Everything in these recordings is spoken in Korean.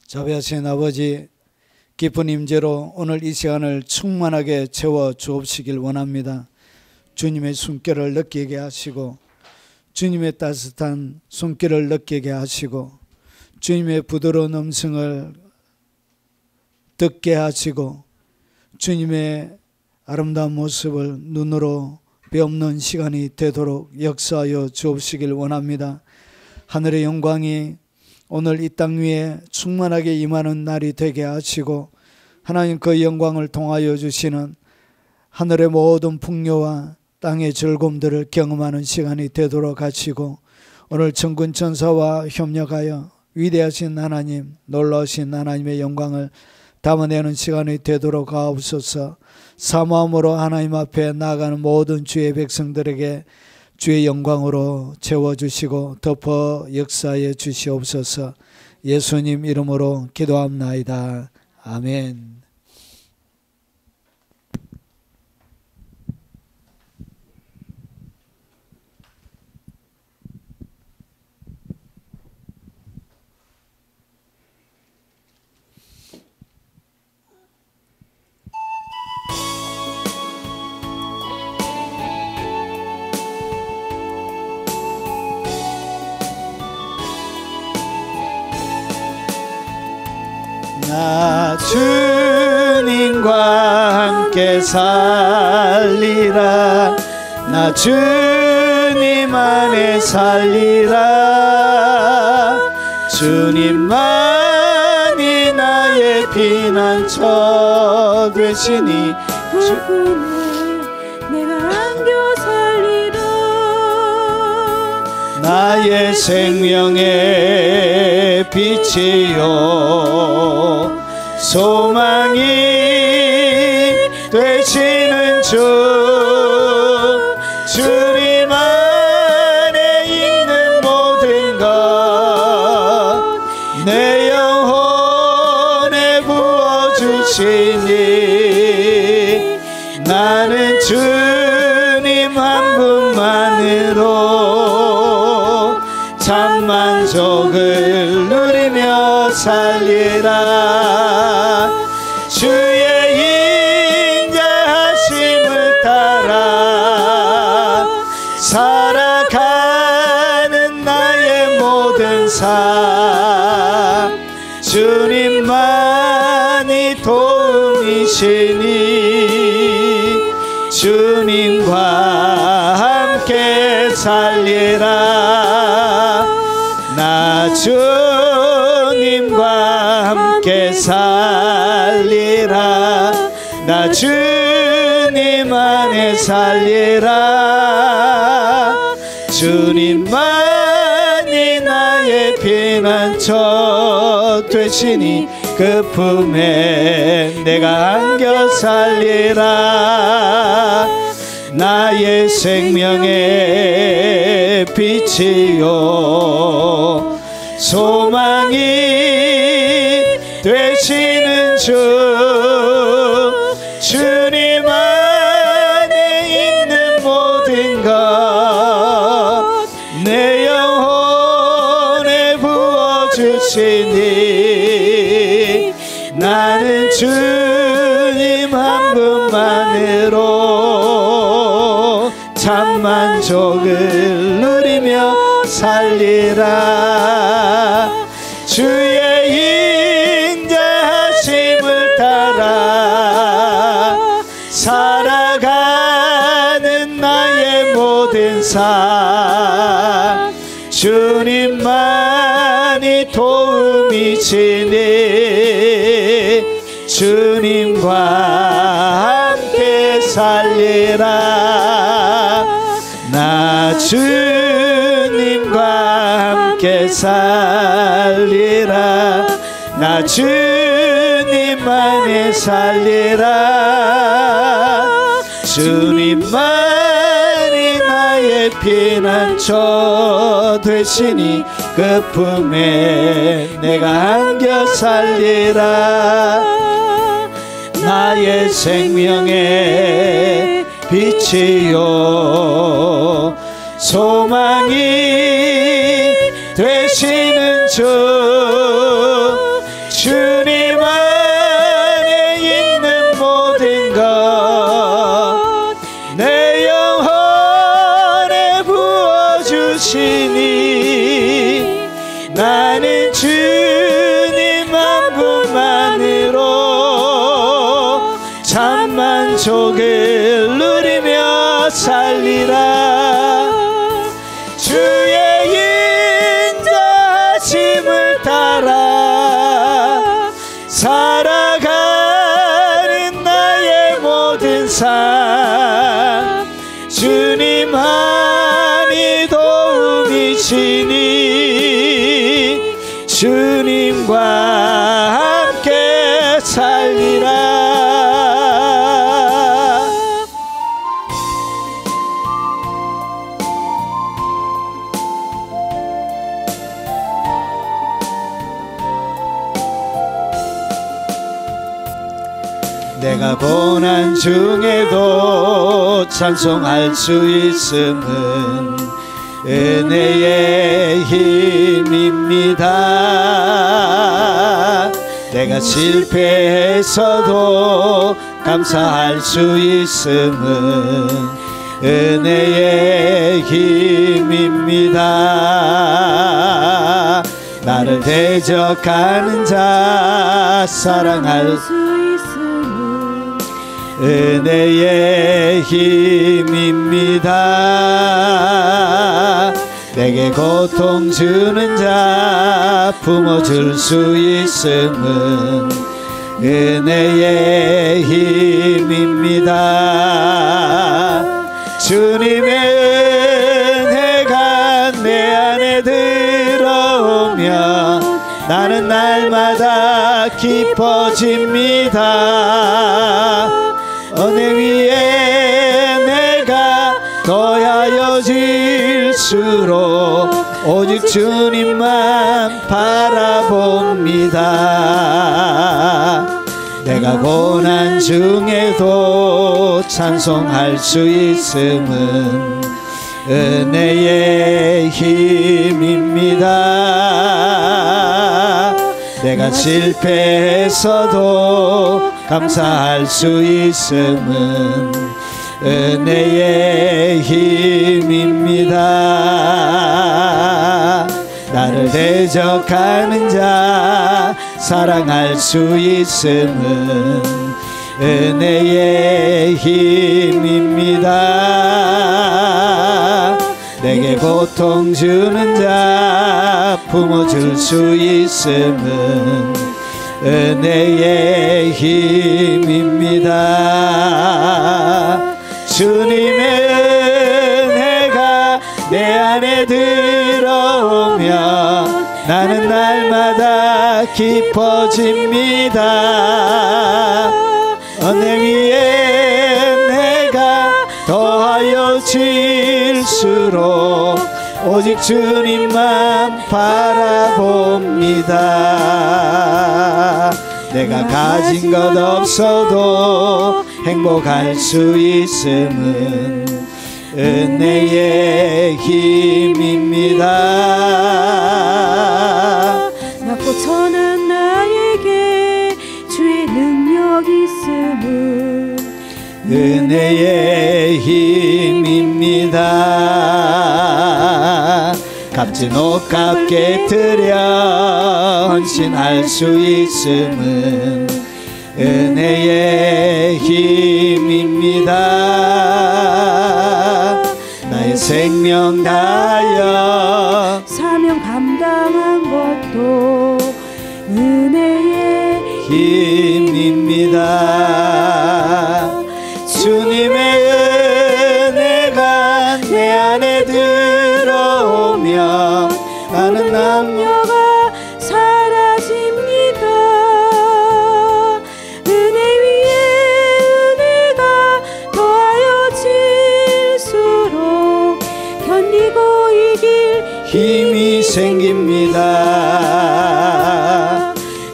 자비하신 아버지, 깊은 임재로 오늘 이 시간을 충만하게 채워 주옵시길 원합니다. 주님의 숨결을 느끼게 하시고, 주님의 따뜻한 손길을 느끼게 하시고, 주님의 부드러운 음성을 듣게 하시고, 주님의 아름다운 모습을 눈으로 배우는 시간이 되도록 역사하여 주옵시길 원합니다. 하늘의 영광이 오늘 이 땅 위에 충만하게 임하는 날이 되게 하시고, 하나님 그 영광을 통하여 주시는 하늘의 모든 풍요와 땅의 즐거움들을 경험하는 시간이 되도록 하시고, 오늘 천군 천사와 협력하여 위대하신 하나님, 놀라우신 하나님의 영광을 담아내는 시간이 되도록 하옵소서. 사모함으로 하나님 앞에 나아가는 모든 주의 백성들에게 주의 영광으로 채워주시고 덮어 역사해 주시옵소서. 예수님 이름으로 기도합나이다. 아멘. 나 주님과 함께 살리라. 나 주님 안에 살리라. 주님만이 나의 피난처 되시니 내가 안겨 살리라. 나의 생명의 빛이요 소망이 되시는 주, 주님 안에 있는 모든 것 내 영혼에 부어주시니 나는 주님 한 분만으로 참 만족을 누리며 살리라. 주의 인자하심을 따라 살아가는 나의 모든 삶, 주님만이 도움이시니 주님과 함께 살리라. 나 주님과 함께 살리라. 나 주님 안에 살리라. 주님만이 나의 피난처 되시니 그 품에 내가 안겨 살리라. 나의 생명의 빛이요 소망이 되시는 주, 주님 안에 있는 모든 것 내 영혼에 부어주시니 나는 주님 한 분만으로 참 만족을 누리며 살리라. 주의 인자하심을 따라 살아가는 나의 모든 삶, 주님만이 도움이시니 주님과 함께 살리라. 나 주님과 함께 살리라. 나 주님 안에 살리라. 주님만이 나의 피난처 되시니 그 품에 내가 안겨 살리라. 나의 생명의 빛이요 소망이 되시는 주, 만족을 누리며 살리라. 주의 인자심을 따라 살아가는 나의 모든 삶, 주님만이 도움이시니 주님과 함께 살리라. 내가 고난 중에도 찬송할 수 있음은 은혜의 힘입니다. 내가 실패했어도 감사할 수 있음은 은혜의 힘입니다. 나를 대적하는 자 사랑할 수 은혜의 힘입니다. 내게 고통 주는 자 품어줄 수 있음은 은혜의 힘입니다. 주님의 은혜가 내 안에 들어오면 나는 날마다 기뻐집니다. 은혜 위에 내가 더하여질수록 오직 주님만 바라봅니다. 내가 고난 중에도 찬송할 수 있음은 은혜의 힘입니다. 내가 실패했어도 감사할 수 있음은 은혜의 힘입니다. 나를 대적하는 자 사랑할 수 있음은 은혜의 힘입니다. 내게 고통 주는 자 품어줄 수 있음은 은혜의 힘입니다. 주님의 은혜가 내 안에 들어오면 나는 날마다 기뻐집니다. 은혜 위에 내가 더하여질수록 오직 주님만 바라봅니다. 내가 가진 것 없어도 행복할 수 있음은 은혜의 힘입니다. 낮고 천한 나에게 주의 능력 있음은 은혜의 힘입니다. 값진 옷 값게 드려 헌신할 수 있음은 은혜의 힘입니다. 나의 생명 다하여 사명 감당한 것도 은혜의 힘입니다. 주님의 은혜가 내 안에 들어오면 나는 남녀가 사라집니다. 은혜 위에 은혜가 더하여질수록 견디고 이길 힘이 생깁니다.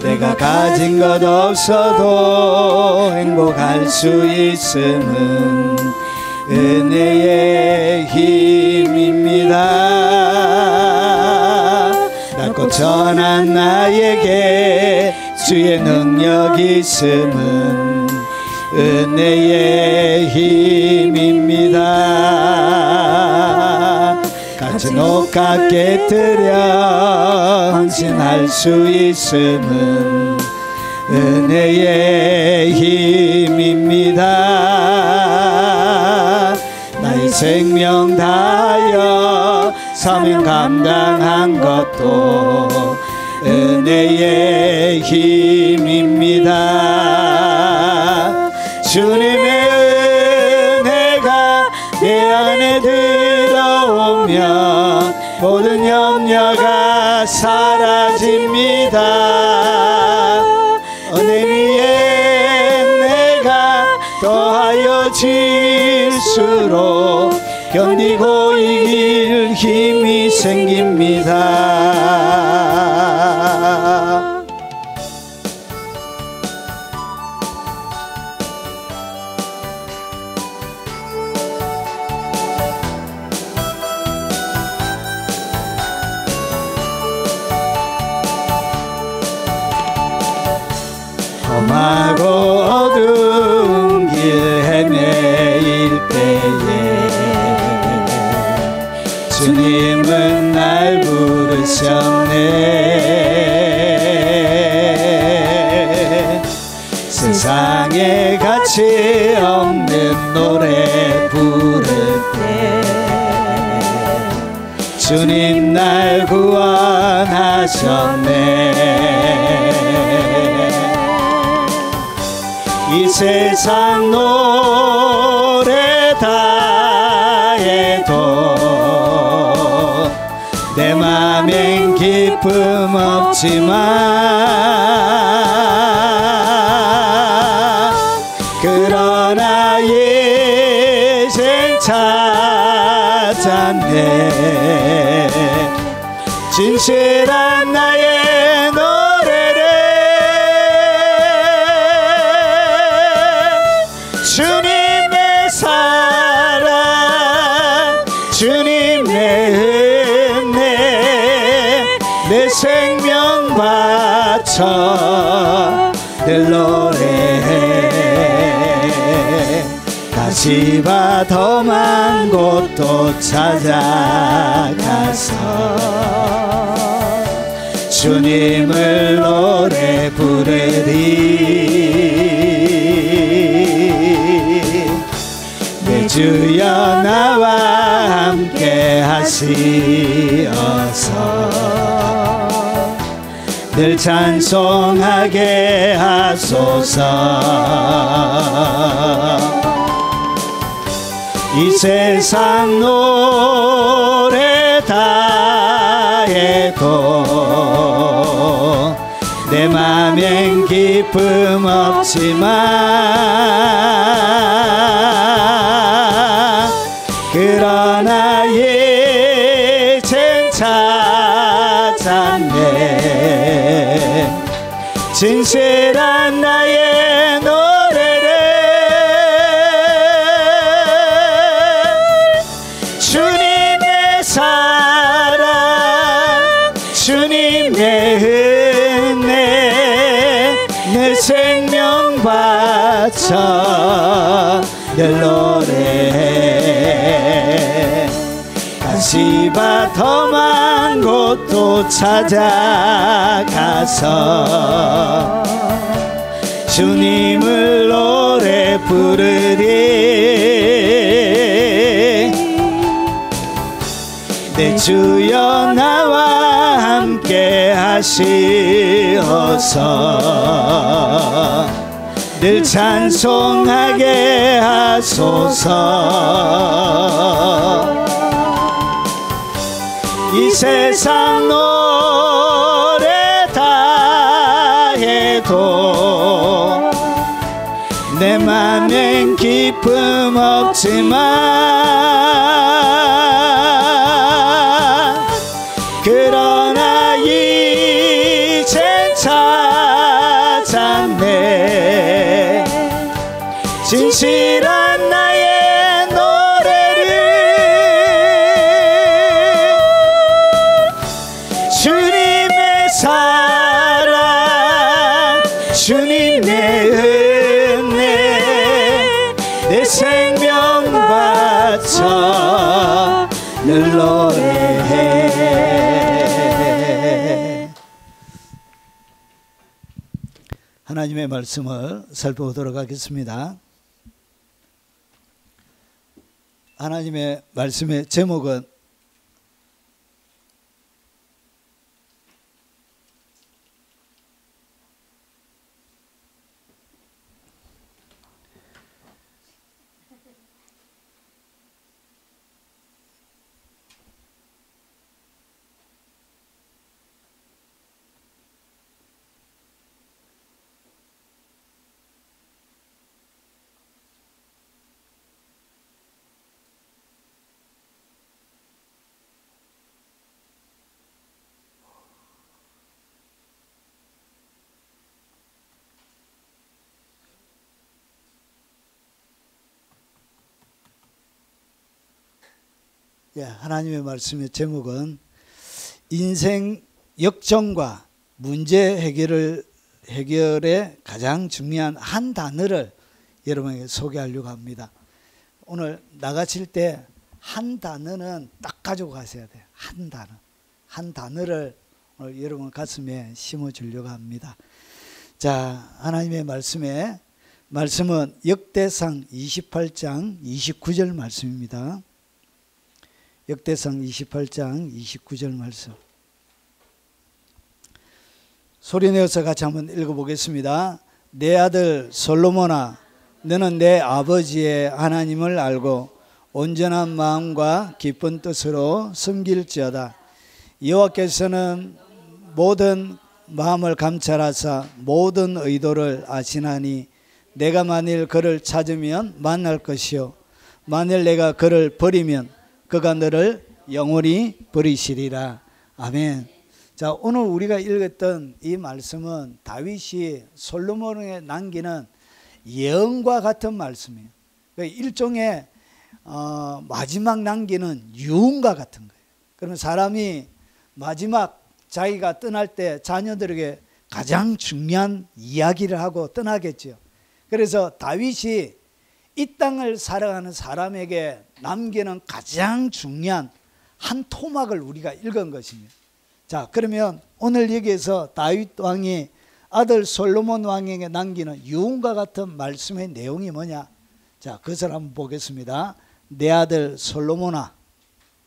내가 가진 것 없어도 행복할 수 있음은 은혜의 힘입니다. 낮고 천한 나에게 주의 능력 있음은 은혜의 힘입니다. 값진 옷 값게 드려 헌신할 수 있음은 은혜의 힘입니다. 생명 다하여 사명 감당한 것도 은혜의 힘입니다. 주님의 은혜가 내 안에 들어오면 모든 염려가 사라집니다. 은혜 위에 내가 더하여 질수록 견디고 이길 힘이 생깁니다. 험하고 어두운 길 헤매일 때에 주님은 날 부르셨네. 세상에 가치 없는 노래 부를 때 주님 날 구원하셨네. 이 세상 노래 다 해도 내 맘엔 기쁨 없지만 그러나 이젠 찾았네. 진실한 나의 노래를 주님의 사랑 주님의 은혜 내 생명 바쳐 늘 노래해. 다시 봐 험한 곳도 찾아가서 주님을 노래 부르리. 내 주여 나와 함께 하시어서 늘 찬송하게 하소서. 이 세상 노래 다 해도 내 맘엔 기쁨 없지만 그러나 이젠 찾았네. 진실한 나의 노래를 주님의 사랑 주님의 은혜 내 생명 바쳐 늘 노래해. 다시 봐 험한 곳도 찾아가서 주님을 노래 부르리. 내 주여 나와 함께 하시어서 늘 찬송하게 하소서. 이 세상 노래 다 해도 내 맘엔 기쁨 없지만 그러나 이젠 찾았네. 진실한 나의 노래를 주님의 사랑 주님의 은혜 내 생명 바쳐 늘 노래해. 하나님의 말씀을 살펴보도록 하겠습니다. 하나님의 말씀의 제목은 하나님의 말씀의 제목은 인생 역정과 문제 해결의 가장 중요한 한 단어를 여러분에게 소개하려고 합니다. 오늘 나가실 때 한 단어는 딱 가지고 가셔야 돼요. 한 단어. 한 단어를 오늘 여러분 가슴에 심어주려고 합니다. 자, 하나님의 말씀은 역대상 28장 29절 말씀입니다. 역대상 28장 29절 말씀. 소리내어서 같이 한번 읽어보겠습니다. 내 아들 솔로몬아, 너는 내 아버지의 하나님을 알고 온전한 마음과 기쁜 뜻으로 섬길지어다. 여호와께서는 모든 마음을 감찰하사 모든 의도를 아시나니 내가 만일 그를 찾으면 만날 것이요 만일 내가 그를 버리면 그가 너를 영원히 버리시리라. 아멘. 자, 오늘 우리가 읽었던 이 말씀은 다윗이 솔로몬에게 남기는 예언과 같은 말씀이에요. 일종의 마지막 남기는 유언과 같은 거예요. 그러면 사람이 마지막 자기가 떠날 때 자녀들에게 가장 중요한 이야기를 하고 떠나겠죠. 그래서 다윗이 이 땅을 살아가는 사람에게 남기는 가장 중요한 한 토막을 우리가 읽은 것입니다. 자, 그러면 오늘 여기에서 다윗 왕이 아들 솔로몬 왕에게 남기는 유언과 같은 말씀의 내용이 뭐냐? 자, 그것을 한번 보겠습니다. 내 아들 솔로몬아,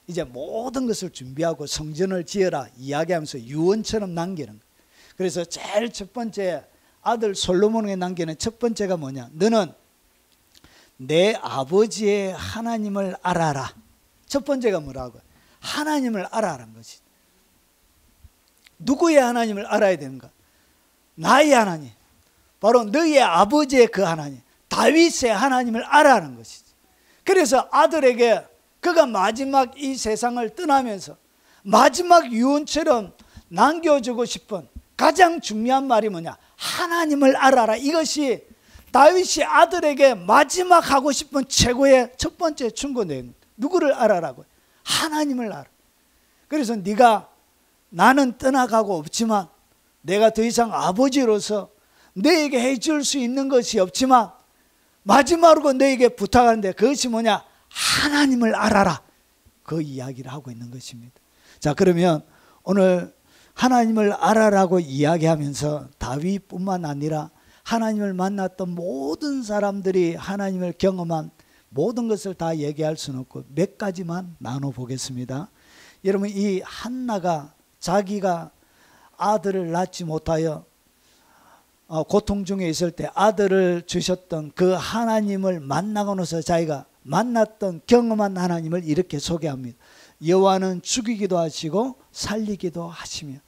이제 모든 것을 준비하고 성전을 지어라 이야기하면서 유언처럼 남기는 거예요. 그래서 제일 첫 번째 아들 솔로몬에게 남기는 첫 번째가 뭐냐? 너는 내 아버지의 하나님을 알아라. 첫 번째가 뭐라고? 하나님을 알아라는 것이. 누구의 하나님을 알아야 되는가? 나의 하나님, 바로 너의 아버지의 그 하나님, 다윗의 하나님을 알아라는 것이지. 그래서 아들에게 그가 마지막 이 세상을 떠나면서 마지막 유언처럼 남겨주고 싶은 가장 중요한 말이 뭐냐? 하나님을 알아라. 이것이 다윗이 아들에게 마지막 하고 싶은 최고의 첫 번째 충고 내용. 누구를 알아라고? 하나님을 알아. 그래서 네가 나는 떠나가고 없지만 내가 더 이상 아버지로서 너에게 해줄 수 있는 것이 없지만 마지막으로 너에게 부탁하는데 그것이 뭐냐? 하나님을 알아라. 그 이야기를 하고 있는 것입니다. 자, 그러면 오늘 하나님을 알아라고 이야기하면서 다윗뿐만 아니라 하나님을 만났던 모든 사람들이 하나님을 경험한 모든 것을 다 얘기할 수는 없고 몇 가지만 나눠보겠습니다. 여러분, 이 한나가 자기가 아들을 낳지 못하여 고통 중에 있을 때 아들을 주셨던 그 하나님을 만나고 나서 자기가 만났던 경험한 하나님을 이렇게 소개합니다. 여호와는 죽이기도 하시고 살리기도 하시며,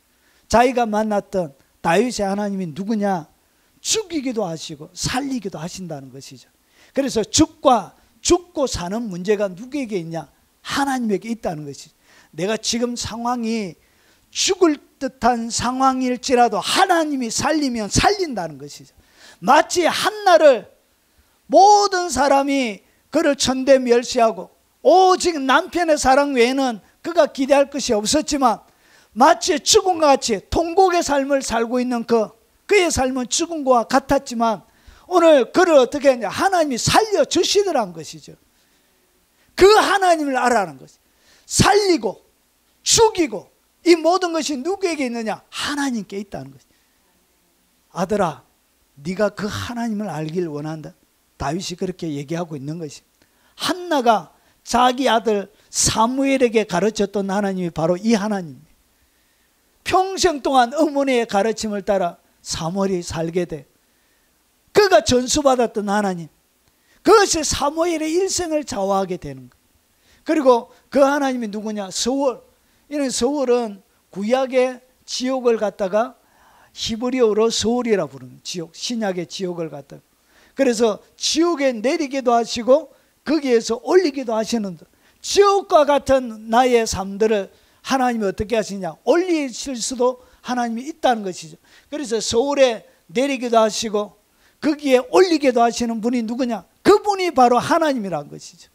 자기가 만났던 다윗의 하나님이 누구냐? 죽이기도 하시고 살리기도 하신다는 것이죠. 그래서 죽고 사는 문제가 누구에게 있냐? 하나님에게 있다는 것이죠. 내가 지금 상황이 죽을 듯한 상황일지라도 하나님이 살리면 살린다는 것이죠. 마치 한나를 모든 사람이 그를 천대멸시하고 오직 남편의 사랑 외에는 그가 기대할 것이 없었지만 마치 죽음과 같이 통곡의 삶을 살고 있는 그의 삶은 죽음과 같았지만 오늘 그를 어떻게 했냐? 하나님이 살려주시더라는 것이죠. 그 하나님을 알아라는 것이죠. 살리고 죽이고 이 모든 것이 누구에게 있느냐? 하나님께 있다는 것이죠. 아들아, 네가 그 하나님을 알길 원한다. 다윗이 그렇게 얘기하고 있는 것입니다. 한나가 자기 아들 사무엘에게 가르쳤던 하나님이 바로 이 하나님입니다. 평생 동안 어머니의 가르침을 따라 사무엘이 살게 돼. 그가 전수받았던 하나님, 그것이 사무엘의 일생을 좌우하게 되는 거예요. 그리고 그 하나님이 누구냐? 서울. 이런 서울은 구약의 지옥을 갖다가 히브리어로 서울이라 부르는 지옥, 신약의 지옥을 갖다가. 그래서 지옥에 내리기도 하시고 거기에서 올리기도 하시는, 지옥과 같은 나의 삶들을 하나님이 어떻게 하시냐? 올리실 수도 하나님이 있다는 것이죠. 그래서 서울에 내리기도 하시고 거기에 올리기도 하시는 분이 누구냐? 그분이 바로 하나님이라는 것이죠.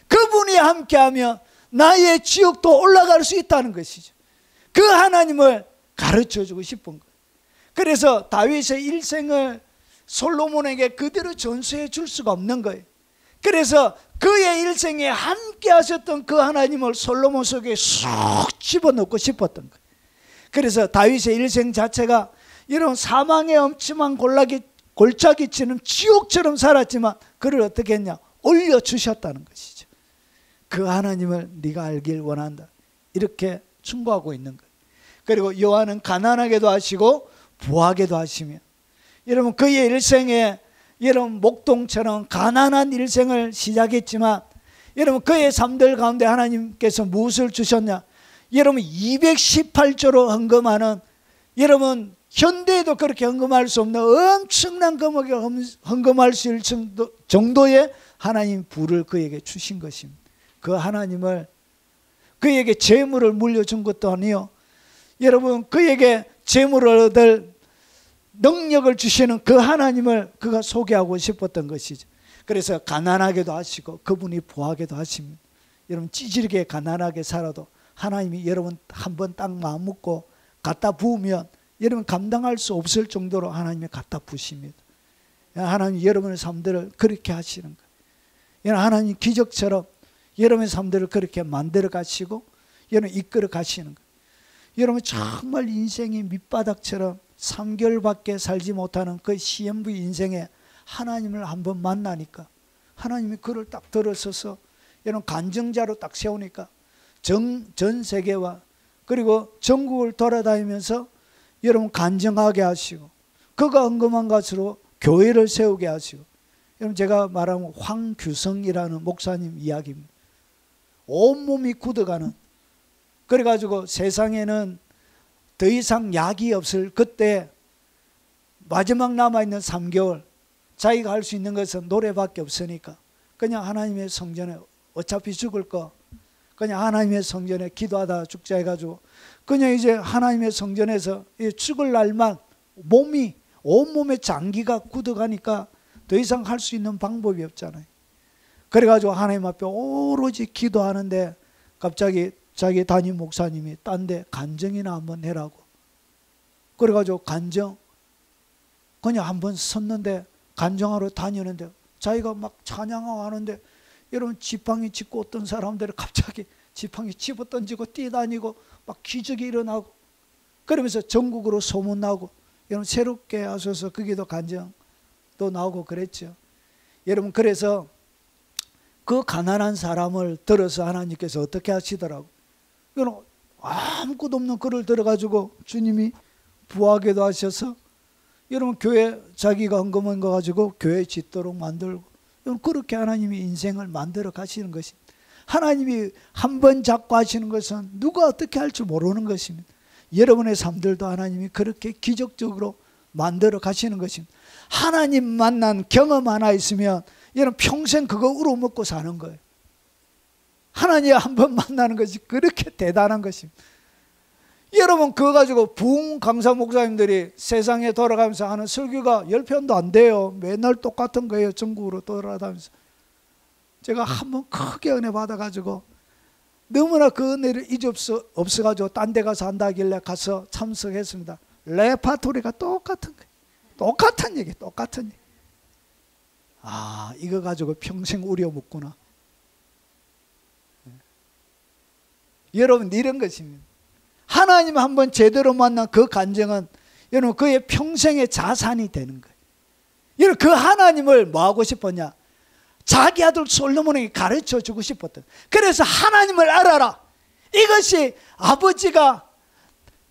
그분이 함께하면 나의 지옥도 올라갈 수 있다는 것이죠. 그 하나님을 가르쳐주고 싶은 거예요. 그래서 다윗의 일생을 솔로몬에게 그대로 전수해 줄 수가 없는 거예요. 그래서 그의 일생에 함께 하셨던 그 하나님을 솔로몬 속에 쏙 집어넣고 싶었던 거예요. 그래서 다윗의 일생 자체가 이런 사망의 엄침한 골짜기처럼 지옥처럼 살았지만 그를 어떻게 했냐? 올려주셨다는 것이죠. 그 하나님을 네가 알길 원한다, 이렇게 충고하고 있는 거예요. 그리고 여호와는 가난하게도 하시고 부하게도 하시며, 여러분 그의 일생에 여러분 목동처럼 가난한 일생을 시작했지만 여러분 그의 삶들 가운데 하나님께서 무엇을 주셨냐? 여러분 218조로 헌금하는, 여러분 현대에도 그렇게 헌금할 수 없는 엄청난 금액을 헌금할 수 있을 정도의 하나님 부를 그에게 주신 것입니다. 그 하나님을, 그에게 재물을 물려준 것도 아니요, 여러분 그에게 재물을 얻을 능력을 주시는 그 하나님을 그가 소개하고 싶었던 것이죠. 그래서 가난하게도 하시고 그분이 부하게도 하십니다. 여러분 찌질게 가난하게 살아도 하나님이 여러분 한번 딱 마음 먹고 갖다 부으면 여러분 감당할 수 없을 정도로 하나님이 갖다 부십니다. 하나님 여러분의 삶들을 그렇게 하시는 거예요. 하나님 기적처럼 여러분의 삶들을 그렇게 만들어 가시고 여러분 이끌어 가시는 거예요. 여러분 정말 인생이 밑바닥처럼 3개월밖에 살지 못하는 그 시험부 인생에 하나님을 한번 만나니까 하나님이 그를 딱 들어서서 여러분 간증자로 딱 세우니까 전 세계와 그리고 전국을 돌아다니면서 여러분 간증하게 하시고 그가 헌금한 것으로 교회를 세우게 하시고, 여러분 제가 말하면 황규성이라는 목사님 이야기입니다. 온몸이 굳어가는, 그래가지고 세상에는 더 이상 약이 없을 그때 마지막 남아있는 3개월 자기가 할 수 있는 것은 노래밖에 없으니까 그냥 하나님의 성전에 어차피 죽을 거 그냥 하나님의 성전에 기도하다 죽자 해가지고 그냥 이제 하나님의 성전에서 죽을 날만 온몸에 장기가 굳어가니까 더 이상 할 수 있는 방법이 없잖아요. 그래가지고 하나님 앞에 오로지 기도하는데 갑자기 자기 담임 목사님이 딴 데 간증이나 한번 해라고, 그래가지고 간증 그냥 한번 섰는데 간증하러 다니는데 자기가 막 찬양하고 하는데 여러분 지팡이 짚고 어떤 사람들이 갑자기 지팡이 집어 던지고 뛰다니고 막 기적이 일어나고 그러면서 전국으로 소문나고, 여러분 새롭게 하셔서 거기도 간증도 나오고 그랬죠. 여러분 그래서 그 가난한 사람을 들어서 하나님께서 어떻게 하시더라고. 여러분 아무것도 없는 그를 들어가지고 주님이 부하게도 하셔서 여러분 교회 자기가 헌금한 거 가지고 교회 짓도록 만들고, 여러분 그렇게 하나님이 인생을 만들어 가시는 것입니다. 하나님이 한 번 잡고 하시는 것은 누가 어떻게 할지 모르는 것입니다. 여러분의 삶들도 하나님이 그렇게 기적적으로 만들어 가시는 것입니다. 하나님 만난 경험 하나 있으면 여러분 평생 그거 우러먹고 사는 거예요. 하나님 한 번 만나는 것이 그렇게 대단한 것입니다. 여러분 그거 가지고 부흥 강사 목사님들이 세상에 돌아가면서 하는 설교가 10편도 안 돼요. 맨날 똑같은 거예요. 전국으로 돌아다니면서. 제가 한 번 크게 은혜 받아가지고 너무나 그 은혜를 잊을 수 없어가지고 딴 데 가서 한다길래 가서 참석했습니다. 레파토리가 똑같은 거예요. 똑같은 얘기, 똑같은 얘기. 아, 이거 가지고 평생 우려먹구나. 여러분 이런 것입니다. 하나님 한번 제대로 만난 그 간증은 여러분 그의 평생의 자산이 되는 거예요. 여러분 그 하나님을 뭐 하고 싶었냐? 자기 아들 솔로몬에게 가르쳐 주고 싶었던. 그래서 하나님을 알아라. 이것이 아버지가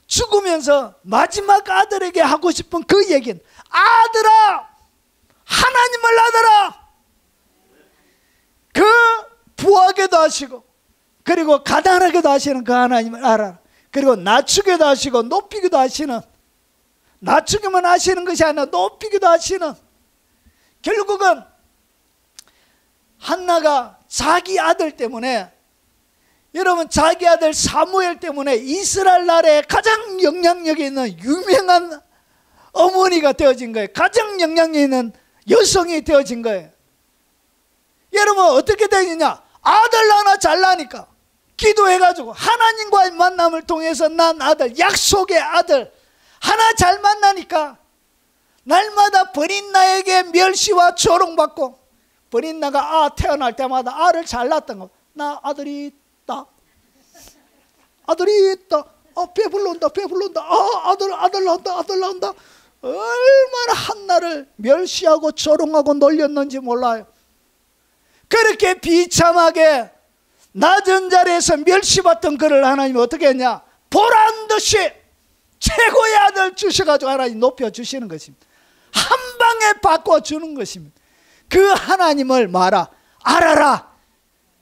죽으면서 마지막 아들에게 하고 싶은 그 얘기는, 아들아, 하나님을 알아라. 그 부하게도 하시고, 그리고 가난하게도 하시는 그 하나님을 알아라. 그리고 낮추기도 하시고 높이기도 하시는, 낮추기만 하시는 것이 아니라 높이기도 하시는, 결국은 한나가 자기 아들 때문에, 여러분, 자기 아들 사무엘 때문에 이스라엘 나라에 가장 영향력이 있는 유명한 어머니가 되어진 거예요. 가장 영향력 있는 여성이 되어진 거예요. 여러분, 어떻게 되느냐? 아들 하나 잘 나니까 기도해가지고 하나님과의 만남을 통해서 난 아들, 약속의 아들 하나 잘 만나니까 날마다 버린나에게 멸시와 조롱받고, 버린나가 태어날 때마다 알을 잘 낳았던 거. 나 아들이 있다, 아들이 있다, 배불러온다, 배불러온다, 아들 나온다. 얼마나 한나를 멸시하고 조롱하고 놀렸는지 몰라요. 그렇게 비참하게 낮은 자리에서 멸시받던 그를 하나님이 어떻게 했냐? 보란듯이 최고의 아들 주셔가지고 하나님 높여주시는 것입니다. 한 방에 바꿔주는 것입니다. 그 하나님을 알아라.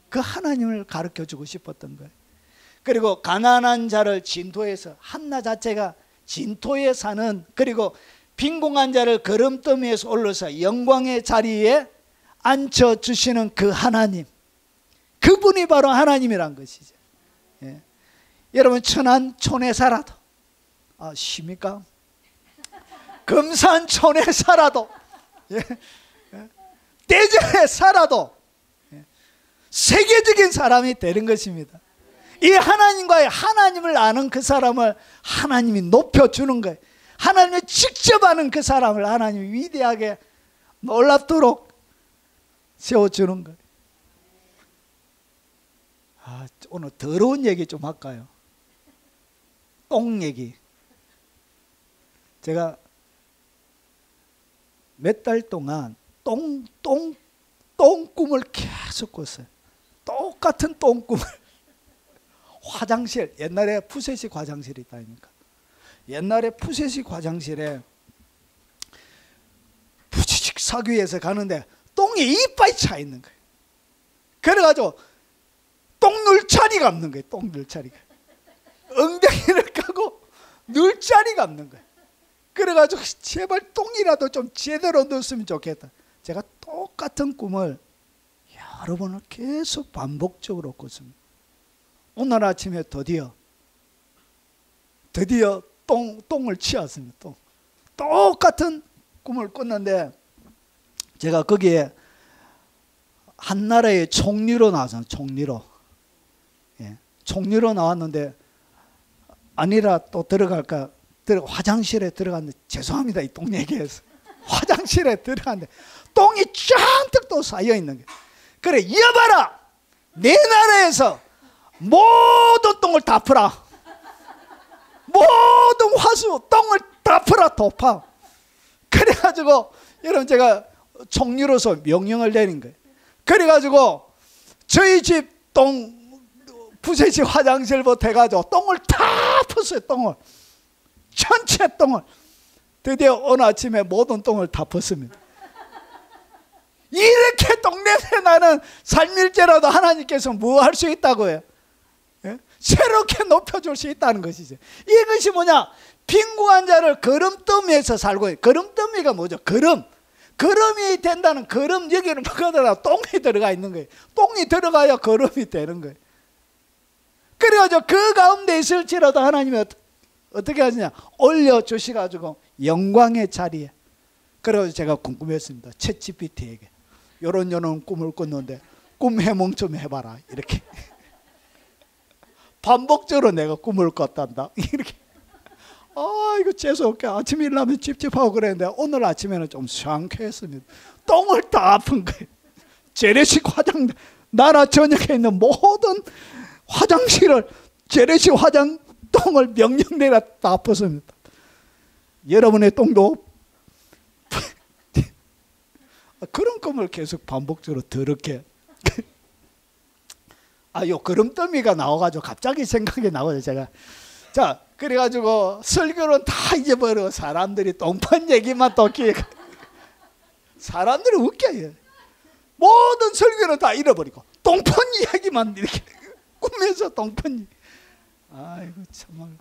그 하나님을 가르쳐주고 싶었던 거예요. 그리고 가난한 자를 진토에서, 한나 자체가 진토에 사는, 그리고 빈궁한 자를 거름더미에서 올려서 영광의 자리에 앉혀주시는 그 하나님, 그분이 바로 하나님이란 것이죠. 예. 여러분, 천안촌에 살아도, 십니까? 금산촌에 살아도, 예. 대전에 살아도 세계적인 사람이 되는 것입니다. 이 하나님과의, 하나님을 아는 그 사람을 하나님이 높여주는 거예요. 하나님이 직접 아는 그 사람을 하나님이 위대하게 놀랍도록 세워주는 거예요. 오늘 더러운 얘기 좀 할까요? 똥 얘기. 제가 몇 달 동안 똥 꿈을 계속 꿨어요. 똑같은 똥 꿈을. 화장실, 옛날에 푸세식 화장실이 있다니까. 옛날에 푸세식 화장실에 푸세식 사귀에서 가는데 똥이 이빨이 차 있는 거예요. 그래가지고 똥 넣을 자리가 없는 거예요. 똥 넣을 자리가. 엉덩이를 까고 넣을 자리가 없는 거예요. 그래가지고 제발 똥이라도 좀 제대로 넣었으면 좋겠다. 제가 똑같은 꿈을 여러 번을 계속 반복적으로 꿨습니다. 오늘 아침에 드디어 똥을 치웠습니다. 똑같은 꿈을 꿨는데, 제가 거기에 한 나라의 총리로 나왔어요. 총리로. 예. 총리로 나왔는데, 아니라 또 들어갈까, 화장실에 들어갔는데, 죄송합니다, 이 똥 얘기해서. 화장실에 들어갔는데 똥이 잔뜩 또 쌓여있는 거예요. 그래, 여봐라, 내 나라에서 모든 똥을 다 풀어. 모든 화수 똥을 다 풀어, 도파. 그래가지고 여러분, 제가 총리로서 명령을 내린 거예요. 그래가지고 저희 집 푸세식 화장실부터 해가지고 똥을 다 푸었어요. 똥을, 전체 똥을. 드디어 오늘 아침에 모든 똥을 다 푸었습니다. 이렇게 똥냄새 나는 삶일지라도 하나님께서 뭐 할 수 있다고 해요? 예? 새롭게 높여줄 수 있다는 것이죠. 이것이 뭐냐? 빈궁한 자를 거름더미에서 살고 있어요. 거름더미가 뭐죠? 거름이 된다는, 거름, 여기는 뭐가 들어가? 똥이 들어가 있는 거예요. 똥이 들어가야 거름이 되는 거예요. 그래가지고 그 가운데 있을지라도 하나님이 어떻게 하시냐? 올려주셔가지고 영광의 자리에. 그래서 제가 궁금했습니다. 챗GPT에게 요런 꿈을 꿨는데 꿈 해몽 좀 해봐라, 이렇게. 반복적으로 내가 꿈을 꿨단다, 이렇게. 이거 죄송해요. 아침에 일어나면 찝찝하고 그랬는데 오늘 아침에는 좀 상쾌했습니다. 똥을 다 푼 거예요. 재래식 나라 전역에 있는 모든 화장실을, 재래식 똥을 명령내라 다 푸습니다. 여러분의 똥도 그런 꿈을 계속 반복적으로 더럽게. 요 그름더미가 나와가지고 갑자기 생각이 나거든요, 제가. 자, 그래가지고 설교는 다 잊어버리고 사람들이 똥판 얘기만 또 기억. 사람들이 웃겨요. 모든 설교는 다 잃어버리고 똥판 이야기만 이렇게 꿈에서 똥판. 아이고 참말로.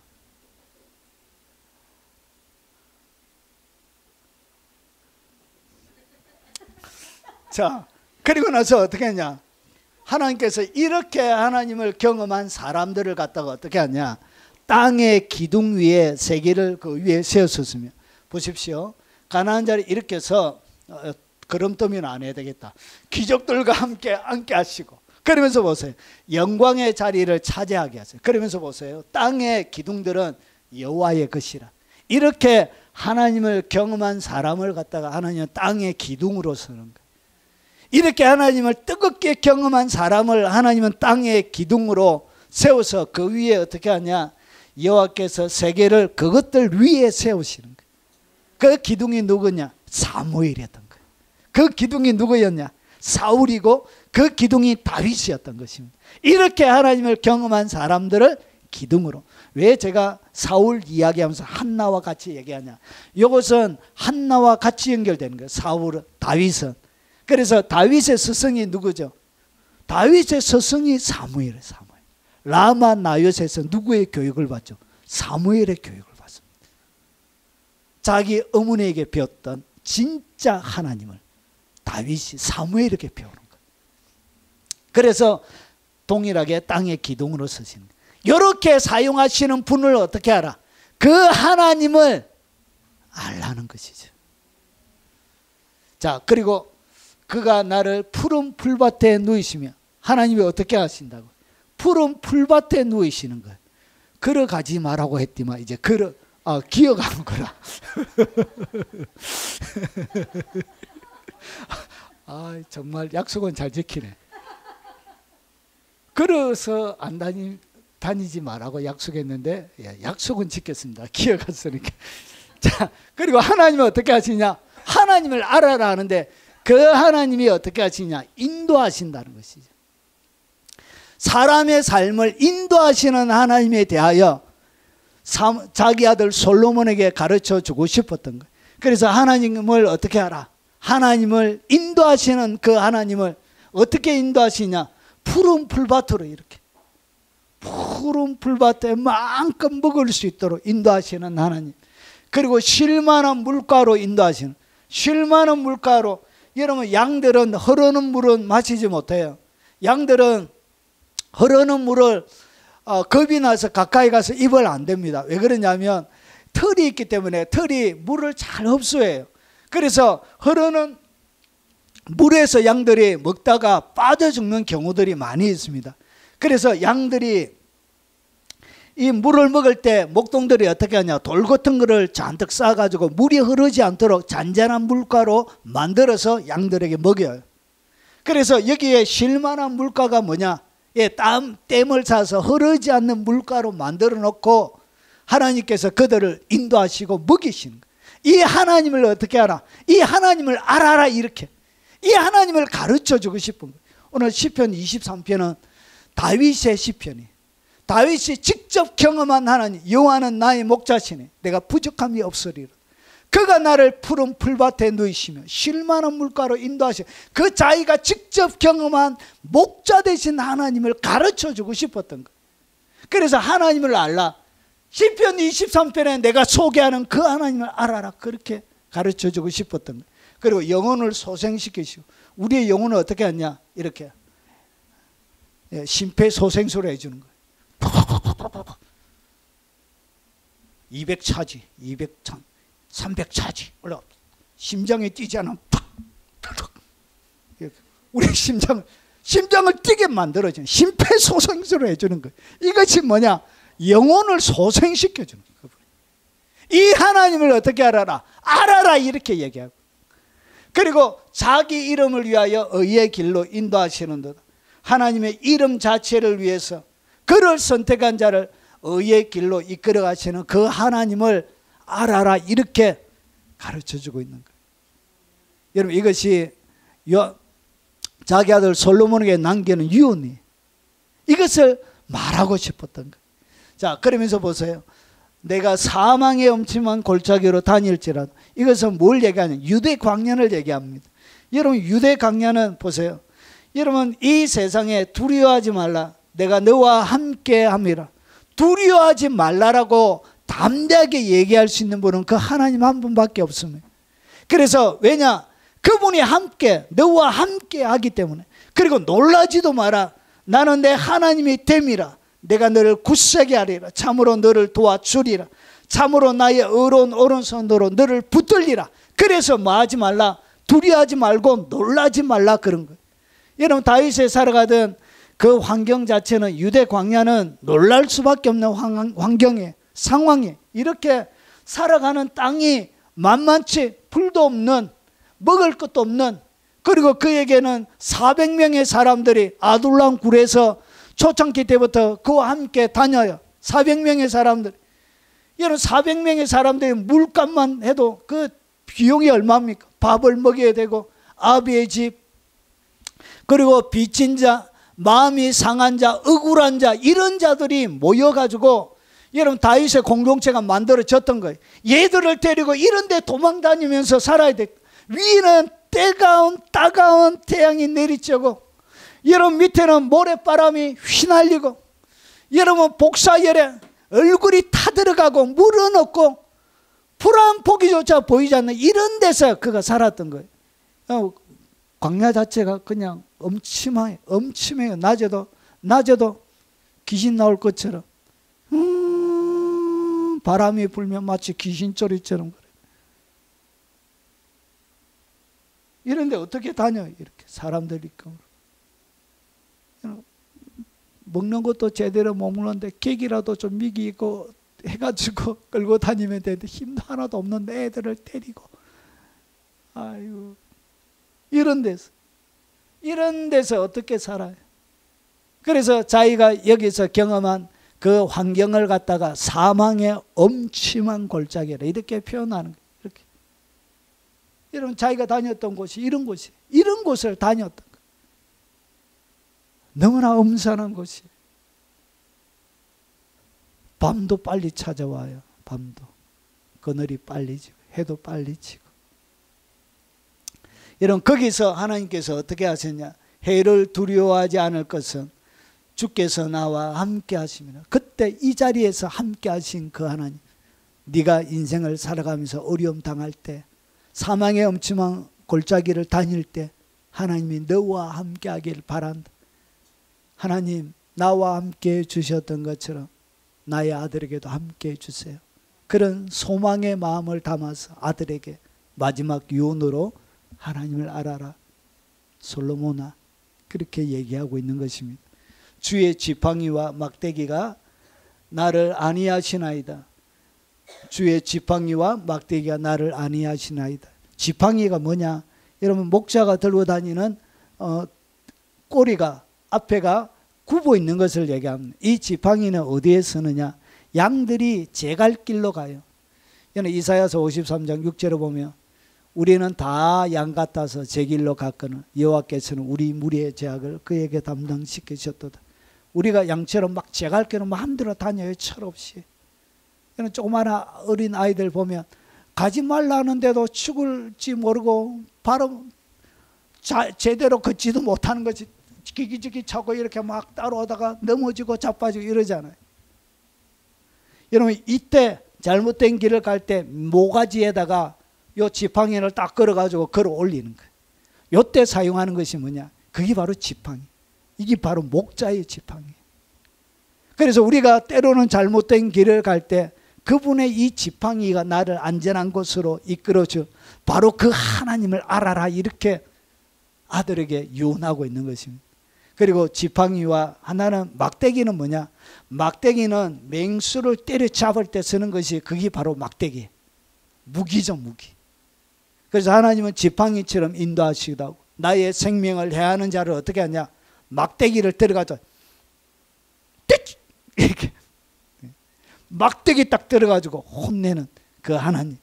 자, 그리고 나서 어떻게 했냐? 하나님께서 이렇게 하나님을 경험한 사람들을 갖다가 어떻게 하냐? 땅의 기둥 위에 세계를 그 위에 세웠었으며, 보십시오. 가나안 자리 이렇게 해서 그럼더미는 안 해야 되겠다. 귀족들과 함께 앉게 하시고, 그러면서 보세요. 영광의 자리를 차지하게 하세요. 그러면서 보세요. 땅의 기둥들은 여호와의 것이라. 이렇게 하나님을 경험한 사람을 갖다가 하나님은 땅의 기둥으로 서는 거예요. 이렇게 하나님을 뜨겁게 경험한 사람을 하나님은 땅의 기둥으로 세워서 그 위에 어떻게 하냐? 여호와께서 세계를 그것들 위에 세우시는 거예요. 그 기둥이 누구냐? 사무엘이었던 거예요. 그 기둥이 누구였냐? 사울이고 그 기둥이 다윗이었던 것입니다. 이렇게 하나님을 경험한 사람들을 기둥으로. 왜 제가 사울 이야기하면서 한나와 같이 얘기하냐? 이것은 한나와 같이 연결되는 거예요. 사울은, 다윗은. 그래서 다윗의 스승이 누구죠? 다윗의 스승이 사무엘이에요. 사무엘. 라마 나요셋에서 누구의 교육을 받죠? 사무엘의 교육을 받습니다. 자기 어머니에게 배웠던 진짜 하나님을 다윗이 사무엘에게 배우는 거예요. 그래서 동일하게 땅의 기둥으로 서시는 거예요. 이렇게 사용하시는 분을 어떻게 알아? 그 하나님을 알라는 것이죠. 자, 그리고 그가 나를 푸른 풀밭에 누이시며, 하나님이 어떻게 하신다고? 푸른 풀밭에 누이시는 거예요. 걸어가지 말라고 했지만 이제 기어가는 거라. 정말 약속은 잘 지키네. 걸어서 안 다니지 말라고 약속했는데 약속은 지켰습니다. 기어갔으니까. 자, 그리고 하나님은 어떻게 하시냐? 하나님을 알아라 하는데 그 하나님이 어떻게 하시냐? 인도하신다는 것이죠. 사람의 삶을 인도하시는 하나님에 대하여 자기 아들 솔로몬에게 가르쳐 주고 싶었던 거예요. 그래서 하나님을 어떻게 알아? 하나님을 인도하시는 그 하나님을 어떻게 인도하시냐? 푸른 풀밭으로 이렇게. 푸른 풀밭에 마음껏 먹을 수 있도록 인도하시는 하나님. 그리고 쉴만한 물가로 인도하시는. 쉴만한 물가로. 여러분, 양들은 흐르는 물은 마시지 못해요. 양들은 흐르는 물을 겁이 나서 가까이 가서 입을 안 됩니다. 왜 그러냐면 털이 있기 때문에 털이 물을 잘 흡수해요. 그래서 흐르는 물에서 양들이 먹다가 빠져 죽는 경우들이 많이 있습니다. 그래서 양들이 이 물을 먹을 때 목동들이 어떻게 하냐? 돌 같은 거를 잔뜩 싸가지고 물이 흐르지 않도록 잔잔한 물가로 만들어서 양들에게 먹여요. 그래서 여기에 쉴만한 물가가 뭐냐? 댐을 차서 흐르지 않는 물가로 만들어 놓고 하나님께서 그들을 인도하시고 먹이시는 거예요. 이 하나님을 어떻게 알아? 이 하나님을 알아라 이렇게. 이 하나님을 가르쳐 주고 싶은 거예요. 오늘 시편 23편은 다윗의 시편이에요. 다윗이 직접 경험한 하나님, 여호와는 나의 목자시네. 내가 부족함이 없으리라. 그가 나를 푸른 풀밭에 누이시며 쉴만한 물가로 인도하시며 그 자기가 직접 경험한 목자 되신 하나님을 가르쳐주고 싶었던 거예요. 그래서 하나님을 알라. 시편 23편에 내가 소개하는 그 하나님을 알아라. 그렇게 가르쳐주고 싶었던 거예요. 그리고 영혼을 소생시키시고 우리의 영혼을 어떻게 하냐? 이렇게 심폐소생술을 해주는 거예요. 200차지, 200천, 300차지 올라. 심장이 뛰지 않으면 팍. 우리 심장을 뛰게 만들어주는 심폐소생술을 해주는 거예요. 이것이 뭐냐? 영혼을 소생시켜주는 거예요. 이 하나님을 어떻게 알아라? 알아라 이렇게 얘기하고. 그리고 자기 이름을 위하여 의의 길로 인도하시는 듯 하나님의 이름 자체를 위해서 그를 선택한 자를 의의 길로 이끌어 가시는 그 하나님을 알아라 이렇게 가르쳐주고 있는 거예요. 여러분, 이것이 자기 아들 솔로몬에게 남기는 유언이 이것을 말하고 싶었던 거예요. 자, 그러면서 보세요. 내가 사망의 엄침한 골짜기로 다닐지라도, 이것은 뭘 얘기하냐? 유대 광야를 얘기합니다. 여러분, 유대 광야는 보세요. 여러분, 이 세상에 두려워하지 말라, 내가 너와 함께 함이라. 두려워하지 말라라고 담대하게 얘기할 수 있는 분은 그 하나님 한 분밖에 없습니다. 그래서 왜냐? 그분이 함께, 너와 함께 하기 때문에. 그리고 놀라지도 마라. 나는 내 하나님이 됨이라. 내가 너를 굳세게 하리라. 참으로 너를 도와주리라. 참으로 나의 의로운 오른손으로 너를 붙들리라. 그래서 뭐 하지 말라? 두려워하지 말고 놀라지 말라, 그런 거예요. 여러분, 다윗에 살아가던 그 환경 자체는, 유대 광야는 놀랄 수밖에 없는 환경에, 상황에, 이렇게 살아가는 땅이 만만치 풀도 없는, 먹을 것도 없는, 그리고 그에게는 400명의 사람들이 아둘람 굴에서 초창기 때부터 그와 함께 다녀요. 400명의 사람들. 여러분, 400명의 사람들이 물값만 해도 그 비용이 얼마입니까? 밥을 먹여야 되고, 아비의 집, 그리고 빚진 자, 마음이 상한 자, 억울한 자, 이런 자들이 모여가지고 여러분, 다윗의 공동체가 만들어졌던 거예요. 얘들을 데리고 이런 데 도망 다니면서 살아야 돼. 위는 따가운 태양이 내리쬐고, 여러분 밑에는 모래바람이 휘날리고, 여러분 복사열에 얼굴이 타들어가고 물은 없고 풀 한 포기조차 보이지 않는 이런 데서 그가 살았던 거예요. 광야 자체가 그냥 엄침해요. 낮에도 귀신 나올 것처럼 바람이 불면 마치 귀신소리처럼 그래. 이런데 어떻게 다녀? 이렇게 사람들이 먹는 것도 제대로 못 먹는데 객이라도 좀 미기고 해가지고 끌고 다니면 되는데 힘도 하나도 없는데 애들을 때리고, 아이고, 이런 데서 어떻게 살아요? 그래서 자기가 여기서 경험한 그 환경을 갖다가 사망의 엄침한 골짜기라 이렇게 표현하는 거예요. 이렇게. 여러분, 자기가 다녔던 곳이 이런 곳을 다녔던 거예요. 너무나 음산한 곳이. 밤도 빨리 찾아와요. 밤도. 그늘이 빨리 지고 해도 빨리 지고. 여러분, 거기서 하나님께서 어떻게 하셨냐? 해를 두려워하지 않을 것은 주께서 나와 함께 하시면, 그때 이 자리에서 함께 하신 그 하나님, 네가 인생을 살아가면서 어려움 당할 때, 사망의 엄침한 골짜기를 다닐 때 하나님이 너와 함께 하길 바란다. 하나님, 나와 함께 해주셨던 것처럼 나의 아들에게도 함께 해주세요. 그런 소망의 마음을 담아서 아들에게 마지막 유언으로 하나님을 알아라, 솔로몬아, 그렇게 얘기하고 있는 것입니다. 주의 지팡이와 막대기가 나를 안위하시나이다. 주의 지팡이와 막대기가 나를 안위하시나이다. 지팡이가 뭐냐? 여러분, 목자가 들고 다니는 꼬리가, 앞에가 굽어 있는 것을 얘기합니다. 이 지팡이는 어디에 쓰느냐? 양들이 제 갈 길로 가요. 이사야서 53장 6절에 보면 우리는 다 양 같아서 제 길로 갔거늘 여호와께서는 우리 무리의 죄악을 그에게 담당시키셨도다. 우리가 양처럼 막 제 갈 길로 마음대로 다녀요. 철없이. 조그마한 어린 아이들 보면 가지 말라 하는데도 죽을지 모르고 바로 제대로 걷지도 못하는 거지. 기기지기 차고 이렇게 막 따라오다가 넘어지고 자빠지고 이러잖아요. 여러분, 이때 잘못된 길을 갈 때 모가지에다가 요 지팡이를 딱 걸어가지고 걸어 올리는 거예요. 요때 사용하는 것이 뭐냐? 그게 바로 지팡이. 이게 바로 목자의 지팡이. 그래서 우리가 때로는 잘못된 길을 갈 때 그분의 이 지팡이가 나를 안전한 곳으로 이끌어줘. 바로 그 하나님을 알아라, 이렇게 아들에게 유언하고 있는 것입니다. 그리고 지팡이와 하나는 막대기는 뭐냐? 막대기는 맹수를 때려잡을 때 쓰는 것이, 그게 바로 막대기, 무기죠, 무기. 그래서 하나님은 지팡이처럼 인도하시기도, 나의 생명을 해하는 자를 어떻게 하냐? 막대기를 들어가서 이렇게 막대기 딱 들어가지고 혼내는 그 하나님,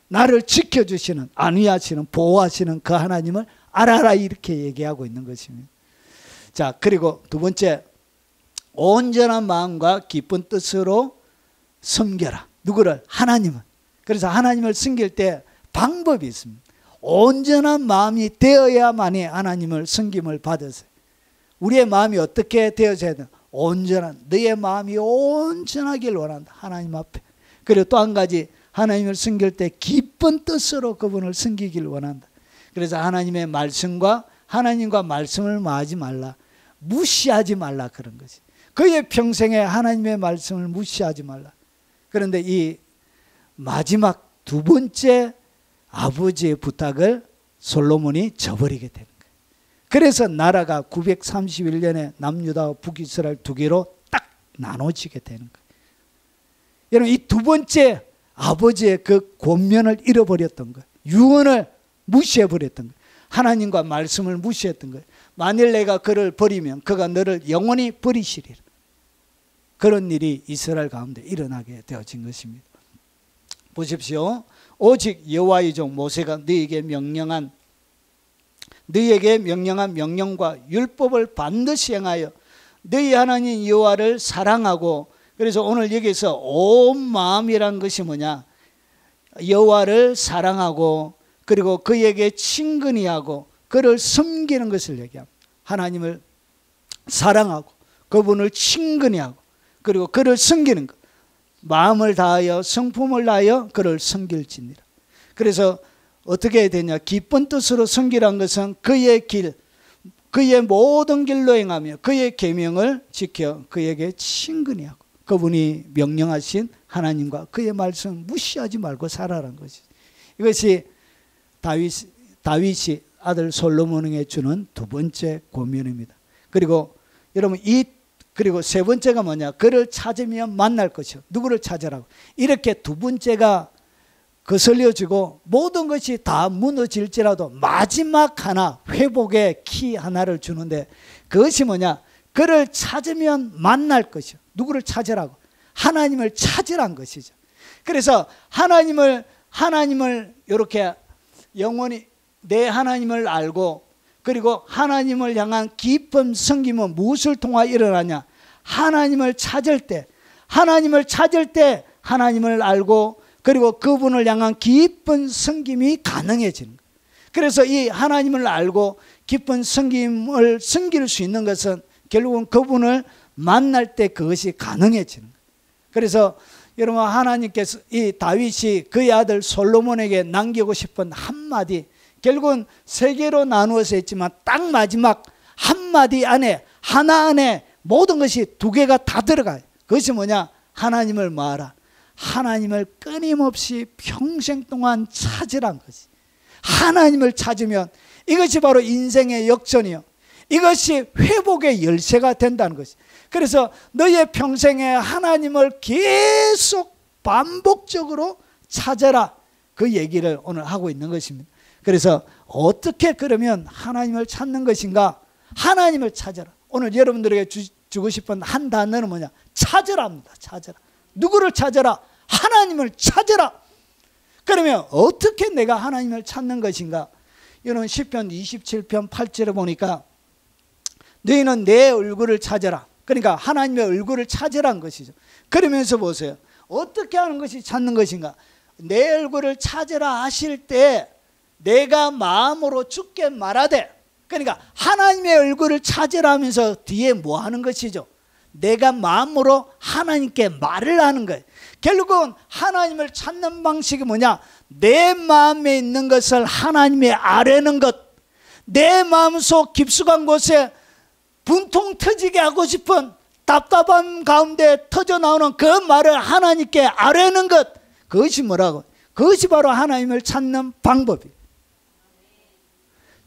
나를 지켜주시는, 안위하시는, 보호하시는 그 하나님을 알아라 이렇게 얘기하고 있는 것입니다. 자, 그리고 두 번째, 온전한 마음과 기쁜 뜻으로 섬겨라. 누구를? 하나님을. 그래서 하나님을 섬길 때 방법이 있습니다. 온전한 마음이 되어야만이 하나님을 섬김을 받으세요. 우리의 마음이 어떻게 되어져야 되나? 온전한, 너의 마음이 온전하길 원한다, 하나님 앞에. 그리고 또 한 가지, 하나님을 섬길 때 기쁜 뜻으로 그분을 섬기길 원한다. 그래서 하나님의 말씀과 하나님과 말씀을 마하지 말라, 무시하지 말라, 그런 거지. 그의 평생에 하나님의 말씀을 무시하지 말라. 그런데 이 마지막 두 번째 아버지의 부탁을 솔로몬이 저버리게 되는 거예요. 그래서 나라가 931년에 남유다와 북이스라엘 두 개로 딱 나눠지게 되는 거예요. 여러분, 이 두 번째 아버지의 그 권면을 잃어버렸던 거예요. 유언을 무시해버렸던 거예요. 하나님과 말씀을 무시했던 거예요. 만일 내가 그를 버리면 그가 너를 영원히 버리시리라. 그런 일이 이스라엘 가운데 일어나게 되어진 것입니다. 보십시오. 오직 여호와의 종 모세가 너희에게 명령한 명령과 율법을 반드시 행하여 너희 하나님 여호와를 사랑하고, 그래서 오늘 여기서 온 마음이란 것이 뭐냐? 여호와를 사랑하고, 그리고 그에게 친근히 하고 그를 섬기는 것을 얘기합니다. 하나님을 사랑하고 그분을 친근히 하고 그리고 그를 섬기는 것. 마음을 다하여 성품을 다하여 그를 섬길지니라. 그래서 어떻게 해야 되냐? 기쁜 뜻으로 섬기란 것은 그의 길, 그의 모든 길로 행하며 그의 계명을 지켜 그에게 친근히 하고 그분이 명령하신 하나님과 그의 말씀 무시하지 말고 살아라는 것이. 이것이 다윗이 아들 솔로몬에게 주는 두 번째 권면입니다. 그리고 여러분, 그리고 세 번째가 뭐냐? 그를 찾으면 만날 것이요. 누구를 찾으라고? 이렇게 두 번째가 거슬려지고 모든 것이 다 무너질지라도 마지막 하나, 회복의 키 하나를 주는데, 그것이 뭐냐? 그를 찾으면 만날 것이요. 누구를 찾으라고? 하나님을 찾으란 것이죠. 그래서 하나님을 이렇게 영원히 내 하나님을 알고, 그리고 하나님을 향한 깊은 섬김은 무엇을 통하여 일어나냐? 하나님을 찾을 때 하나님을 알고, 그리고 그분을 향한 깊은 섬김이 가능해지는 거예요. 그래서 이 하나님을 알고 깊은 섬김을 섬길 수 있는 것은 결국은 그분을 만날 때 그것이 가능해지는 거예요. 그래서 여러분, 하나님께서 이 다윗이 그의 아들 솔로몬에게 남기고 싶은 한마디, 결국은 세 개로 나누어서 했지만 딱 마지막 한마디 안에, 하나 안에 모든 것이 두 개가 다 들어가요. 그것이 뭐냐? 하나님을 뭐하라? 하나님을 끊임없이 평생 동안 찾으란 것이. 하나님을 찾으면 이것이 바로 인생의 역전이요, 이것이 회복의 열쇠가 된다는 것이. 그래서 너의 평생에 하나님을 계속 반복적으로 찾아라, 그 얘기를 오늘 하고 있는 것입니다. 그래서 어떻게 그러면 하나님을 찾는 것인가? 하나님을 찾아라. 오늘 여러분들에게 주고 싶은 한 단어는 뭐냐? 찾으라입니다. 찾으라. 누구를 찾아라? 하나님을 찾아라. 그러면 어떻게 내가 하나님을 찾는 것인가? 여러분, 시편 27편 8절에 보니까 너희는 내 얼굴을 찾아라. 그러니까 하나님의 얼굴을 찾으라는 것이죠. 그러면서 보세요. 어떻게 하는 것이 찾는 것인가? 내 얼굴을 찾으라 하실 때 내가 마음으로 주께 말하되, 그러니까 하나님의 얼굴을 찾으라 하면서 뒤에 뭐 하는 것이죠? 내가 마음으로 하나님께 말을 하는 거예요. 결국은 하나님을 찾는 방식이 뭐냐? 내 마음에 있는 것을 하나님의 아뢰는 것, 내 마음속 깊숙한 곳에 분통 터지게 하고 싶은 답답함 가운데 터져나오는 그 말을 하나님께 아뢰는 것, 그것이 뭐라고? 그것이 바로 하나님을 찾는 방법이에요.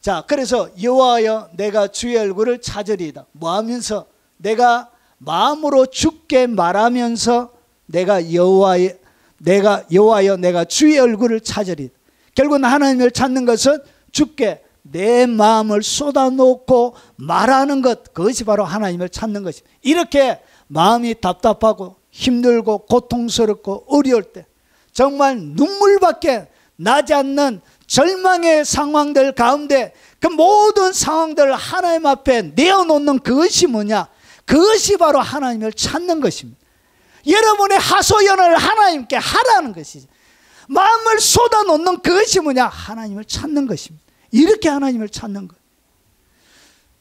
자, 그래서 여호와여 내가 주의 얼굴을 찾으리이다. 뭐 하면서? 내가 마음으로 주께 말하면서 내가 여호와여 내가 주의 얼굴을 찾으리이다. 결국은 하나님을 찾는 것은 주께 내 마음을 쏟아놓고 말하는 것, 그것이 바로 하나님을 찾는 것입니다. 이렇게 마음이 답답하고 힘들고 고통스럽고 어려울 때, 정말 눈물밖에 나지 않는 절망의 상황들 가운데 그 모든 상황들을 하나님 앞에 내어놓는 그것이 뭐냐? 그것이 바로 하나님을 찾는 것입니다. 여러분의 하소연을 하나님께 하라는 것이죠. 마음을 쏟아놓는 그것이 뭐냐? 하나님을 찾는 것입니다. 이렇게 하나님을 찾는 것.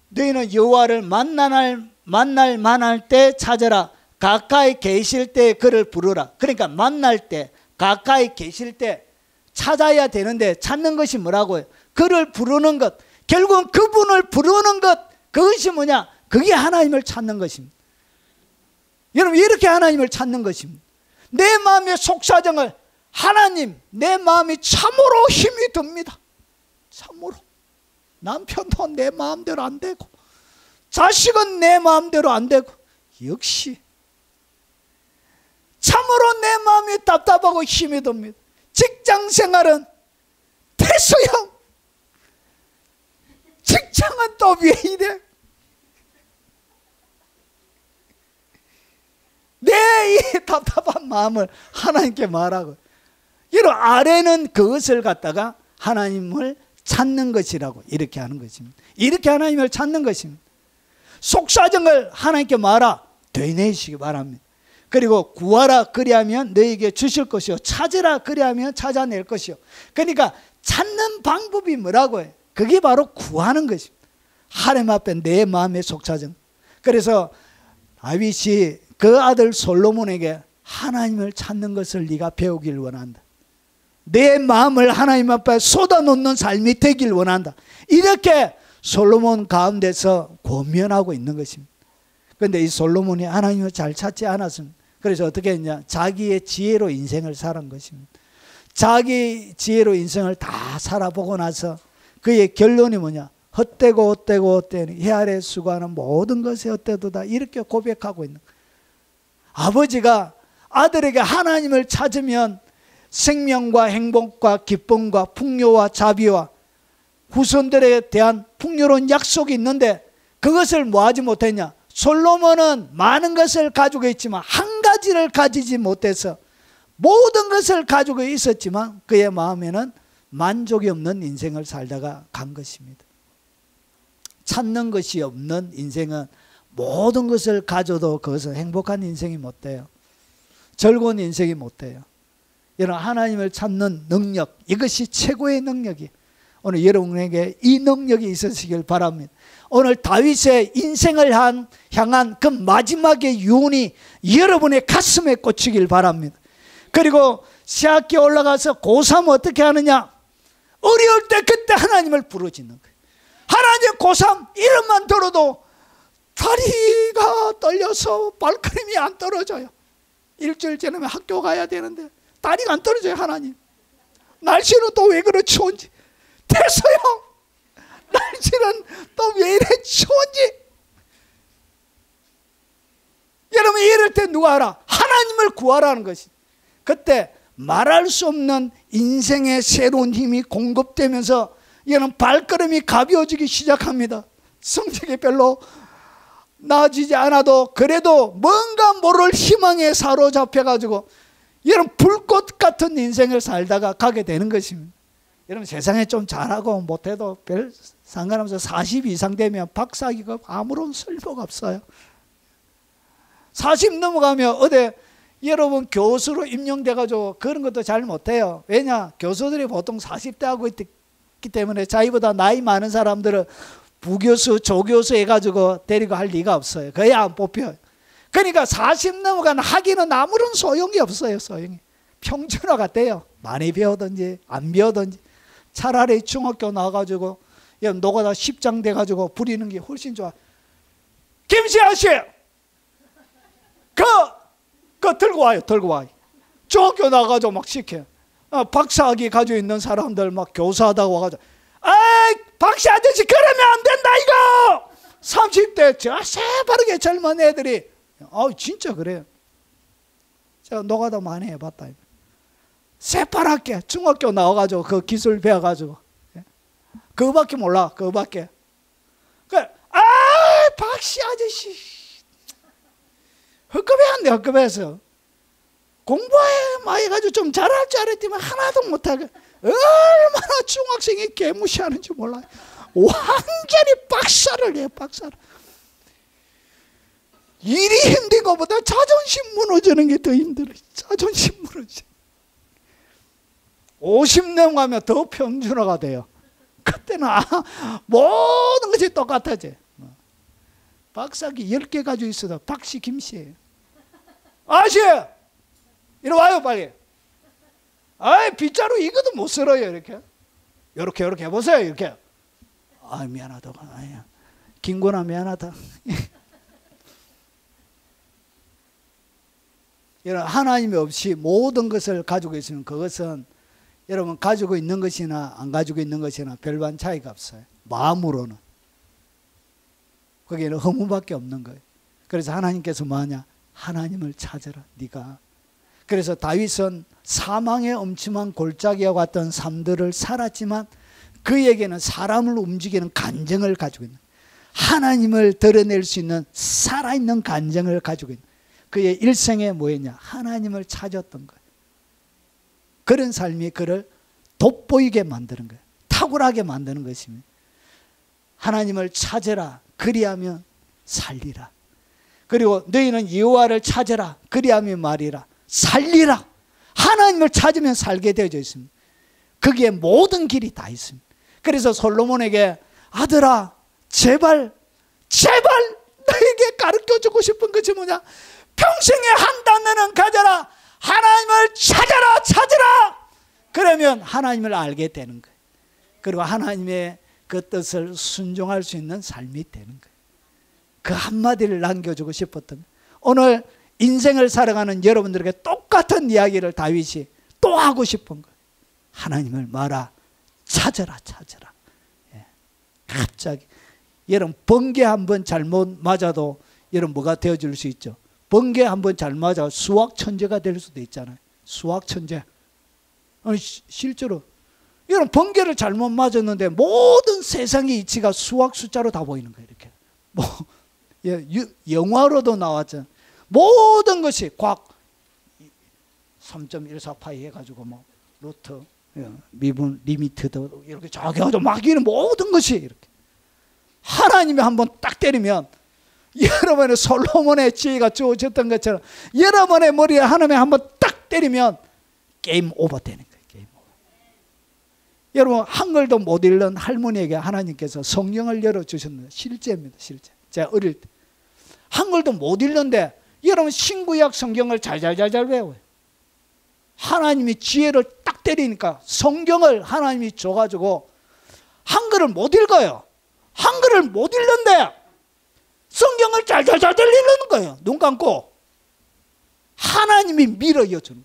너희는 여호와를 만날 만할 때 찾아라. 가까이 계실 때 그를 부르라. 그러니까 만날 때, 가까이 계실 때 찾아야 되는데 찾는 것이 뭐라고요? 그를 부르는 것. 결국은 그분을 부르는 것. 그것이 뭐냐? 그게 하나님을 찾는 것입니다. 여러분, 이렇게 하나님을 찾는 것입니다. 내 마음의 속사정을 하나님, 내 마음이 참으로 힘이 듭니다. 참으로. 남편도 내 마음대로 안 되고, 자식은 내 마음대로 안 되고, 역시 참으로 내 마음이 답답하고 힘이 듭니다. 직장생활은 태수형, 직장은 또 왜 이래? 내 이 답답한 마음을 하나님께 말하고, 이런 아래는 그것을 갖다가 하나님을 찾는 것이라고 이렇게 하는 것입니다. 이렇게 하나님을 찾는 것입니다. 속사정을 하나님께 말하 되뇌시기 바랍니다. 그리고 구하라 그리하면 너에게 주실 것이요, 찾으라 그리하면 찾아낼 것이요. 그러니까 찾는 방법이 뭐라고 해요? 그게 바로 구하는 것입니다. 하나님 앞에 내 마음의 속사정. 그래서 다윗이 그 아들 솔로몬에게 하나님을 찾는 것을 네가 배우길 원한다. 내 마음을 하나님 앞에 쏟아놓는 삶이 되길 원한다. 이렇게 솔로몬 가운데서 고면하고 있는 것입니다. 그런데 이 솔로몬이 하나님을 잘 찾지 않았습니다. 그래서 어떻게 했냐? 자기의 지혜로 인생을 살은 것입니다. 자기 지혜로 인생을 다 살아보고 나서 그의 결론이 뭐냐? 헛되고 헛되고 헛되니 해 아래 수고하는 모든 것이 헛되도다. 이렇게 고백하고 있는 거예요. 아버지가 아들에게 하나님을 찾으면 생명과 행복과 기쁨과 풍요와 자비와 후손들에 대한 풍요로운 약속이 있는데 그것을 뭐하지 못했냐? 솔로몬은 많은 것을 가지고 있지만 한 가지를 가지지 못해서 모든 것을 가지고 있었지만 그의 마음에는 만족이 없는 인생을 살다가 간 것입니다. 찾는 것이 없는 인생은 모든 것을 가져도 그것은 행복한 인생이 못 돼요. 즐거운 인생이 못 돼요. 여러분, 하나님을 찾는 능력, 이것이 최고의 능력이에요. 오늘 여러분에게 이 능력이 있으시길 바랍니다. 오늘 다윗의 인생을 향한 그 마지막의 유언이 여러분의 가슴에 꽂히길 바랍니다. 그리고 시학교에 올라가서 고3 어떻게 하느냐? 어려울 때 그때 하나님을 부르짖는 거예요. 하나님, 고3 이름만 들어도 다리가 떨려서 발걸음이 안 떨어져요. 일주일 지나면 학교 가야 되는데 다리가 안 떨어져요. 하나님, 날씨는 또 왜 그렇게 추운지, 태서요, 날씨는 또 왜 이래 추운지. 여러분, 이럴 때 누가 알아? 하나님을 구하라는 것이. 그때 말할 수 없는 인생의 새로운 힘이 공급되면서 여러분 발걸음이 가벼워지기 시작합니다. 성적이 별로 나아지지 않아도 그래도 뭔가 모를 희망에 사로잡혀가지고 여러분 불꽃 같은 인생을 살다가 가게 되는 것입니다. 여러분, 세상에 좀 잘하고 못해도 별 상관없어요. 40 이상 되면 박사학위가 아무런 쓸모가 없어요. 40 넘어가면 어디 여러분 교수로 임명돼가지고 그런 것도 잘 못해요. 왜냐? 교수들이 보통 40대 하고 있기 때문에 자기보다 나이 많은 사람들은 부교수, 조교수 해가지고 데리고 할 리가 없어요. 거의 안 뽑혀요. 그러니까 40 넘어간 학위는 아무런 소용이 없어요. 소용이. 평준화 같아요. 많이 배우든지 안 배우든지. 차라리 중학교 나와가지고 노가다 10장 돼가지고 부리는 게 훨씬 좋아. 김시아 씨, 그 들고 와요. 들고 와요. 중학교 나가가지고 막 시켜. 박사학위 가지고 있는 사람들 막 교사하다고 와가지고, 아이, 박사 아저씨 그러면 안 된다 이거. 30대 저 새파르게 젊은 애들이, 진짜 그래요. 제가 노가다 많이 해봤다. 새파랗게 중학교 나와가지고 그 기술 배워가지고 그거밖에 몰라. 그거밖에. 박씨 아저씨 헛급해한대. 헛급해서 공부해 많이 해가지고 좀 잘할 줄 알았더니 하나도 못하게 얼마나 중학생이 개무시하는지 몰라요. 완전히 박살을 내요, 박살. 일이 힘든 것보다 자존심 무너지는 게 더 힘들어요. 자존심 무너져. 50년 가면 더 평준화가 돼요. 그때는 모든 것이 똑같아져. 박사기 10개 가지고 있어도 박씨 김씨예요. 아저씨! 이리 와요 빨리. 아이 빗자루 이것도 못 쓸어요. 이렇게 이렇게 해보세요. 이렇게. 아 미안하다. 아야. 김구나 미안하다. 여러분 하나님이 없이 모든 것을 가지고 있으면 그것은 여러분 가지고 있는 것이나 안 가지고 있는 것이나 별반 차이가 없어요. 마음으로는. 거기에는 허무밖에 없는 거예요. 그래서 하나님께서 뭐하냐? 하나님을 찾아라 네가. 그래서 다윗은 사망의 엄침한 골짜기와 같던 삶들을 살았지만 그에게는 사람을 움직이는 간정을 가지고 있는, 하나님을 드러낼 수 있는 살아있는 간정을 가지고 있는, 그의 일생에 뭐였냐? 하나님을 찾았던 거예요. 그런 삶이 그를 돋보이게 만드는 거예요. 탁월하게 만드는 것입니다. 하나님을 찾으라 그리하면 살리라. 그리고 너희는 여호와를 찾으라 그리하면 말이라 살리라. 하나님을 찾으면 살게 되어져 있습니다. 거기에 모든 길이 다 있습니다. 그래서 솔로몬에게 아들아 제발 너에게 가르쳐주고 싶은 것이 뭐냐? 평생에 한 단어는 가져라. 하나님을 찾으라. 그러면 하나님을 알게 되는 거예요. 그리고 하나님의 그 뜻을 순종할 수 있는 삶이 되는 거예요. 그 한마디를 남겨주고 싶었던, 오늘 인생을 살아가는 여러분들에게 똑같은 이야기를 다윗이 또 하고 싶은 거예요. 하나님을 말아 찾아라. 예. 갑자기 여러분 번개 한번 잘못 맞아도 여러분 뭐가 되어줄 수 있죠? 번개 한번 잘 맞아 수학 천재가 될 수도 있잖아요. 수학 천재. 아니 실제로 여러분 번개를 잘못 맞았는데 모든 세상의 이치가 수학 숫자로 다 보이는 거예요. 이렇게 뭐 영화로도 나왔죠. 모든 것이 과학 3.14파이 해가지고 뭐 루트 미분 리미트도 이렇게 저기 하죠. 막 이런 모든 것이 이렇게 하나님이 한번 딱 때리면 여러분의 솔로몬의 지혜가 주어졌던 것처럼 여러분의 머리에 하나님이 한번 딱 때리면 게임 오버 되는 거예요. 게임 오버. 여러분 한글도 못 읽는 할머니에게 하나님께서 성경을 열어주셨는데 실제입니다. 실제. 제가 어릴 때 한글도 못 읽는데 여러분 신구약 성경을 잘 외워요. 하나님이 지혜를 딱 때리니까 성경을 하나님이 줘가지고 한글을 못 읽어요. 한글을 못 읽는데 성경을 잘 읽는 거예요. 눈 감고. 하나님이 밀어여주는.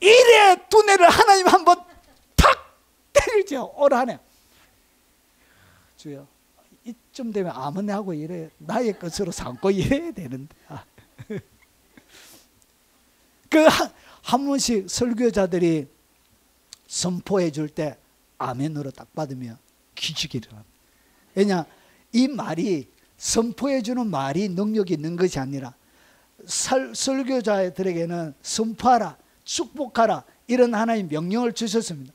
이래 두뇌를 하나님 한번 탁 때리죠. 올 한해. 주여 이쯤 되면 아멘하고 이래 나의 것으로 삼고 이래야 되는데. 그 한 번씩 설교자들이 선포해 줄 때 아멘으로 딱 받으면 기적이 일어납니다. 왜냐 이 말이 선포해 주는 말이 능력이 있는 것이 아니라 설교자들에게는 선포하라 축복하라 이런 하나님 명령을 주셨습니다.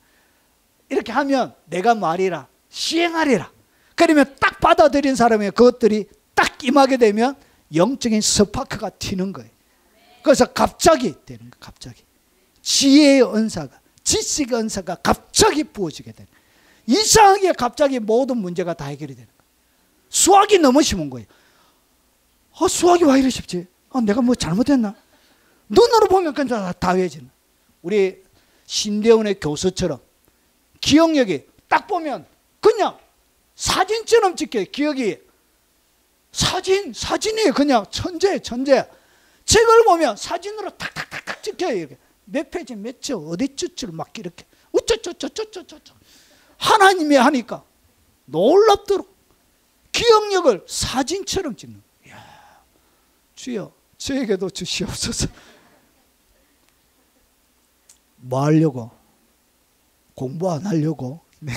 이렇게 하면 내가 말이라 시행하리라. 그러면 딱 받아들인 사람의 그것들이 딱 임하게 되면 영적인 스파크가 튀는 거예요. 그래서 갑자기 되는 거예요. 갑자기 지혜의 은사가 지식의 은사가 갑자기 부어지게 되는 거예요. 이상하게 갑자기 모든 문제가 다 해결이 되는 거예요. 수학이 너무 심한 거예요. 수학이 왜 이래 쉽지? 내가 뭐 잘못했나? 눈으로 보면 그냥 다 외워지는. 우리 신대원의 교수처럼 기억력이 딱 보면 그냥 사진처럼 찍혀요. 기억이 사진이에요. 그냥 천재. 책을 보면 사진으로 탁탁탁탁 찍혀요. 이렇게 몇 페이지 몇 줄 어디 줄줄 막 이렇게 우쩌쩌쩌쩌쩌쩌 하나님이 하니까 놀랍도록 기억력을 사진처럼 찍는. 이야, 주여 저에게도 주시옵소서. 뭐 하려고? 공부 안 하려고? 네.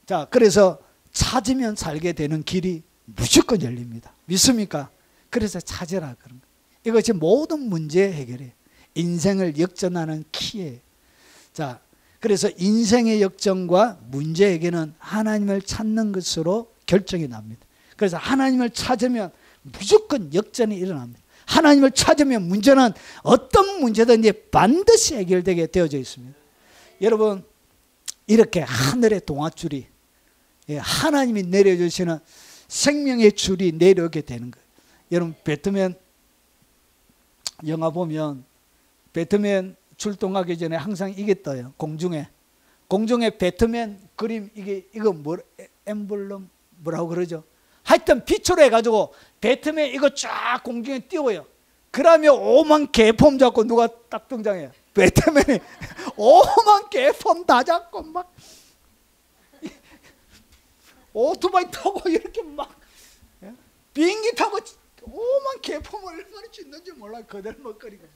자, 그래서 찾으면 살게 되는 길이 무조건 열립니다. 믿습니까? 그래서 찾으라 그런 거. 이것이 모든 문제 해결이에요. 인생을 역전하는 키예요. 자, 그래서 인생의 역전과 문제 해결은 하나님을 찾는 것으로 결정이 납니다. 그래서 하나님을 찾으면 무조건 역전이 일어납니다. 하나님을 찾으면 문제는 어떤 문제든지 반드시 해결되게 되어져 있습니다. 여러분, 이렇게 하늘의 동아줄이, 하나님이 내려주시는 생명의 줄이 내려오게 되는 거예요. 여러분, 배트맨 영화 보면 배트맨 출동하기 전에 항상 이게 떠요. 공중에 배트맨 그림, 이거 엠블럼 뭐라고 그러죠? 하여튼 빛으로 해가지고 배트맨 이거 쫙 공중에 띄워요. 그러면 오만 개폼 잡고 누가 딱 등장해요. 배트맨이 오만 개폼 다 잡고 막 오토바이 타고 이렇게 막 비행기 타고 오만 개폼을 얼마나 짓는지 몰라. 그대로 먹거리고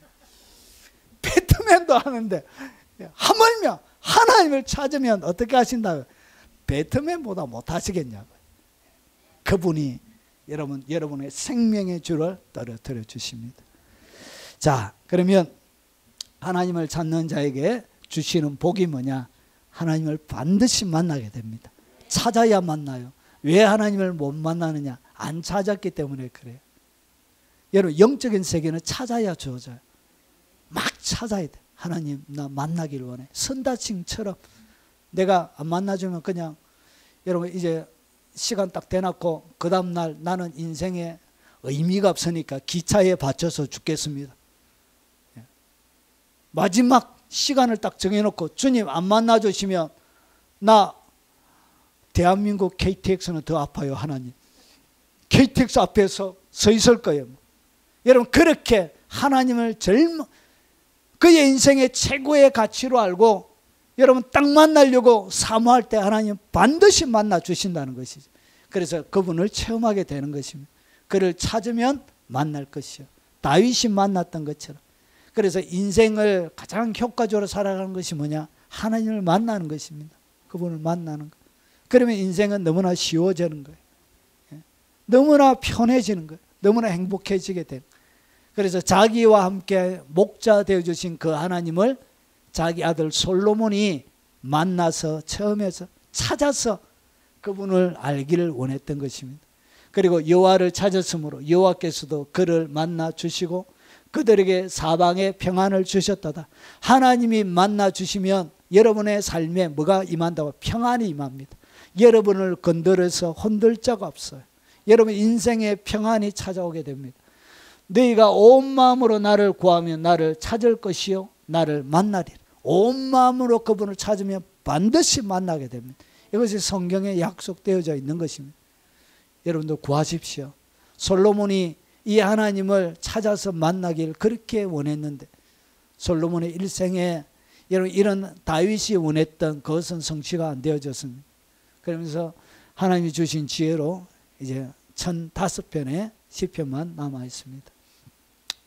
배트맨도 하는데, 하물며 하나님을 찾으면 어떻게 하신다고요? 배트맨보다 못하시겠냐고요. 그분이 여러분의 생명의 줄을 떨어뜨려 주십니다. 자, 그러면 하나님을 찾는 자에게 주시는 복이 뭐냐? 하나님을 반드시 만나게 됩니다. 찾아야 만나요. 왜 하나님을 못 만나느냐? 안 찾았기 때문에 그래요. 여러분, 영적인 세계는 찾아야 주어져요. 막 찾아야 돼. 하나님, 나 만나길 원해. 선다층처럼 내가 안 만나주면 그냥, 여러분, 이제 시간 딱 대놓고 그 다음날 나는 인생에 의미가 없으니까 기차에 받쳐서 죽겠습니다. 마지막 시간을 딱 정해놓고 주님 안 만나주시면 나 대한민국 KTX는 더 아파요. 하나님, KTX 앞에서 서 있을 거예요. 여러분, 그렇게 하나님을 그의 인생의 최고의 가치로 알고 여러분 딱 만나려고 사모할 때 하나님 반드시 만나 주신다는 것이죠. 그래서 그분을 체험하게 되는 것입니다. 그를 찾으면 만날 것이요. 다윗이 만났던 것처럼. 그래서 인생을 가장 효과적으로 살아가는 것이 뭐냐? 하나님을 만나는 것입니다. 그분을 만나는 것. 그러면 인생은 너무나 쉬워지는 거예요. 너무나 편해지는 거예요. 너무나 행복해지게 돼요. 그래서 자기와 함께 목자 되어주신 그 하나님을 자기 아들 솔로몬이 만나서 처음에서 찾아서 그분을 알기를 원했던 것입니다. 그리고 여호와를 찾았으므로 여호와께서도 그를 만나 주시고 그들에게 사방에 평안을 주셨다다. 하나님이 만나 주시면 여러분의 삶에 뭐가 임한다고? 평안이 임합니다. 여러분을 건드려서 흔들 자가 없어요. 여러분 인생에 평안이 찾아오게 됩니다. 너희가 온 마음으로 나를 구하면 나를 찾을 것이요 나를 만나리라. 온 마음으로 그분을 찾으면 반드시 만나게 됩니다. 이것이 성경에 약속되어져 있는 것입니다. 여러분도 구하십시오. 솔로몬이 이 하나님을 찾아서 만나길 그렇게 원했는데 솔로몬의 일생에 여러분 이런 다윗이 원했던 그것은 성취가 안 되어졌습니다. 그러면서 하나님이 주신 지혜로 이제 1005편의 시편만 남아 있습니다.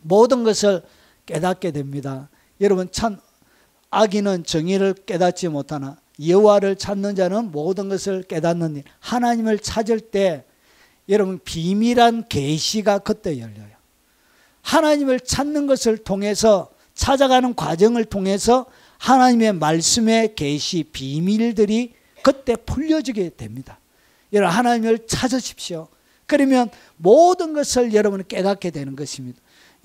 모든 것을 깨닫게 됩니다. 여러분 참 악인은 정의를 깨닫지 못하나 여호와를 찾는 자는 모든 것을 깨닫는 일. 하나님을 찾을 때 여러분 비밀한 계시가 그때 열려요. 하나님을 찾는 것을 통해서 찾아가는 과정을 통해서 하나님의 말씀의 계시 비밀들이 그때 풀려지게 됩니다. 여러분 하나님을 찾으십시오. 그러면 모든 것을 여러분은 깨닫게 되는 것입니다.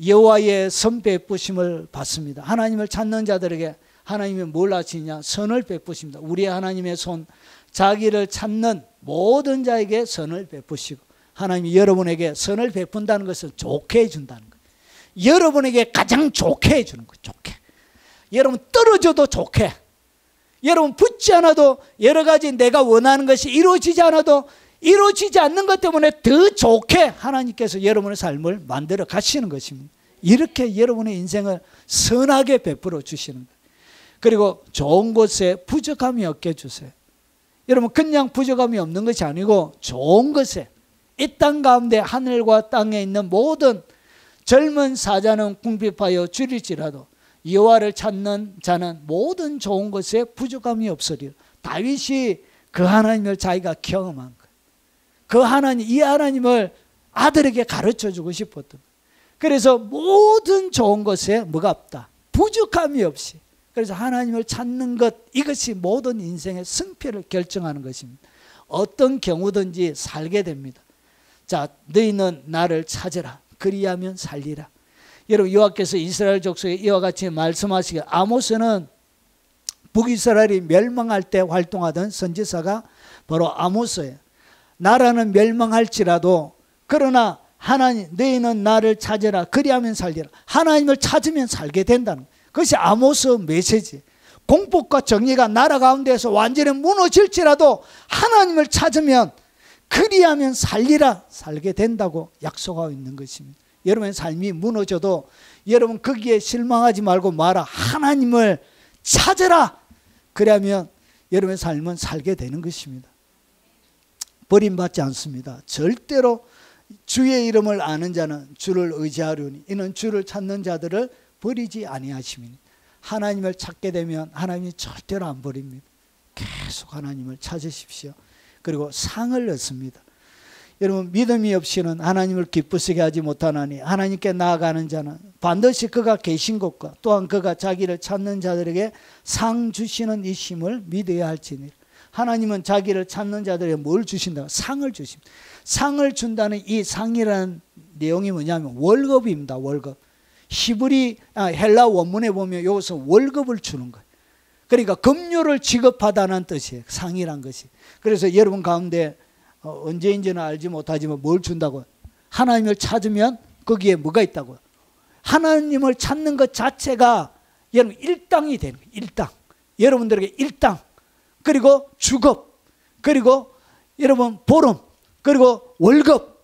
여호와의 선 베푸심을 받습니다. 하나님을 찾는 자들에게 하나님이 뭘 하시냐? 선을 베푸십니다. 우리 하나님의 손, 자기를 찾는 모든 자에게 선을 베푸시고 하나님이 여러분에게 선을 베푼다는 것은 좋게 해준다는 거예요. 여러분에게 가장 좋게 해주는 거예요. 좋게. 여러분 떨어져도 좋게. 여러분 붙지 않아도 여러 가지 내가 원하는 것이 이루어지지 않아도 이루어지지 않는 것 때문에 더 좋게 하나님께서 여러분의 삶을 만들어 가시는 것입니다. 이렇게 여러분의 인생을 선하게 베풀어 주시는 거예요. 그리고 좋은 곳에 부족함이 없게 해주세요. 여러분 그냥 부족함이 없는 것이 아니고 좋은 것에 이 땅 가운데 하늘과 땅에 있는 모든 젊은 사자는 궁핍하여 줄일지라도 여호와를 찾는 자는 모든 좋은 것에 부족함이 없으리라. 다윗이 그 하나님을 자기가 경험한 거예요. 그 하나님, 이 하나님을 아들에게 가르쳐 주고 싶었던 거예요. 그래서 모든 좋은 것에 뭐가 없다? 부족함이 없이. 그래서 하나님을 찾는 것, 이것이 모든 인생의 승패를 결정하는 것입니다. 어떤 경우든지 살게 됩니다. 자, 너희는 나를 찾으라. 그리하면 살리라. 여러분, 여호와께서 이스라엘 족속에 이와 같이 말씀하시기를, 아모스는 북이스라엘이 멸망할 때 활동하던 선지자가 바로 아모스예요. 나라는 멸망할지라도 그러나 하나님, 너희는 나를 찾으라. 그리하면 살리라. 하나님을 찾으면 살게 된다는 거예요. 그것이 아모스 메시지. 공복과 정의가 나라 가운데서 완전히 무너질지라도 하나님을 찾으면, 그리하면 살리라, 살게 된다고 약속하고 있는 것입니다. 여러분의 삶이 무너져도 여러분 거기에 실망하지 말고 말아. 하나님을 찾으라. 그러면 여러분의 삶은 살게 되는 것입니다. 버림받지 않습니다. 절대로 주의 이름을 아는 자는 주를 의지하려니 이는 주를 찾는 자들을 버리지 아니하시니. 하나님을 찾게 되면 하나님이 절대로 안 버립니다. 계속 하나님을 찾으십시오. 그리고 상을 얻습니다. 여러분, 믿음이 없이는 하나님을 기쁘시게 하지 못하나니 하나님께 나아가는 자는 반드시 그가 계신 곳과 또한 그가 자기를 찾는 자들에게 상 주시는 이 심을 믿어야 할지니. 하나님은 자기를 찾는 자들에게 뭘 주신다? 상을 주십니다. 상을 준다는 이 상이라는 내용이 뭐냐면 월급입니다. 월급. 헬라 원문에 보면 여기서 월급을 주는 거예요. 그러니까 급료를 지급하다는 뜻이에요. 상이란 것이. 그래서 여러분 가운데 언제인지는 알지 못하지만 뭘 준다고요? 하나님을 찾으면 거기에 뭐가 있다고요? 하나님을 찾는 것 자체가 여러분 일당이 되는 거예요. 일당. 여러분들에게 일당. 그리고 주급. 그리고 여러분 보름. 그리고 월급.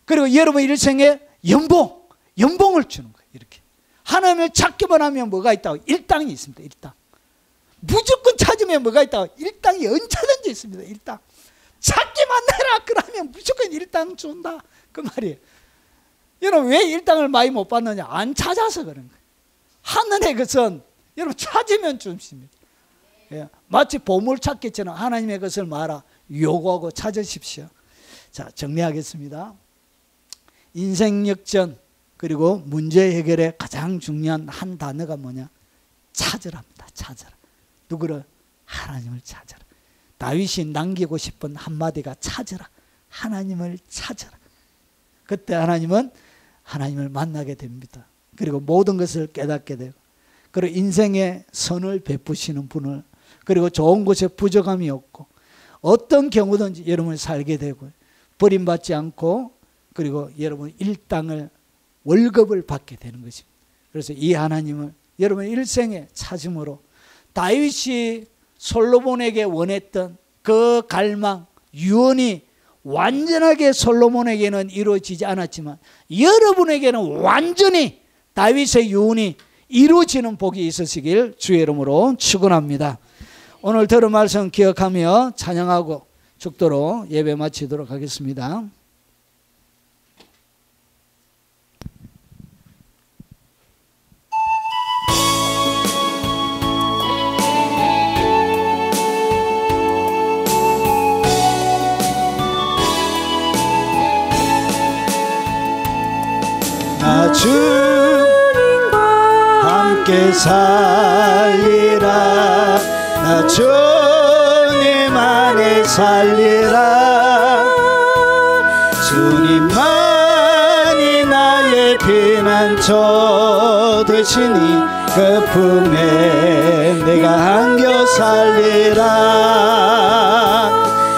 그리고 여러분 일생에 연봉을 주는 거예요. 이렇게. 하나님을 찾기만 하면 뭐가 있다고? 일당이 있습니다. 일당. 무조건 찾으면 뭐가 있다고? 일당이 언제든지 있습니다. 일당. 찾기만 해라. 그러면 무조건 일당 준다. 그 말이에요. 여러분 왜 일당을 많이 못 받느냐? 안 찾아서 그런 거예요. 하늘의 것은 여러분 찾으면 줍니다. 예. 마치 보물찾기처럼 하나님의 것을 말아 요구하고 찾으십시오. 자, 정리하겠습니다. 인생 역전 그리고 문제 해결의 가장 중요한 한 단어가 뭐냐? 찾으랍니다. 찾으라. 누구를? 하나님을 찾으라. 다윗이 남기고 싶은 한마디가 찾으라. 하나님을 찾으라. 그때 하나님은 하나님을 만나게 됩니다. 그리고 모든 것을 깨닫게 되고, 그리고 인생의 선을 베푸시는 분을, 그리고 좋은 곳에 부족함이 없고 어떤 경우든지 여러분이 살게 되고 버림받지 않고, 그리고 여러분 일당을 월급을 받게 되는 것입니다. 그래서 이 하나님을 여러분 일생에 찾음으로 다윗이 솔로몬에게 원했던 그 갈망, 유언이 완전하게 솔로몬에게는 이루어지지 않았지만 여러분에게는 완전히 다윗의 유언이 이루어지는 복이 있으시길 주의 이름으로 축원합니다. 오늘 들은 말씀 기억하며 찬양하고 축도로 예배 마치도록 하겠습니다. 나 주님과 함께 살리라. 나 주님 안에 살리라. 주님만이 나의 피난처 되시니 그 품에 내가 안겨 살리라.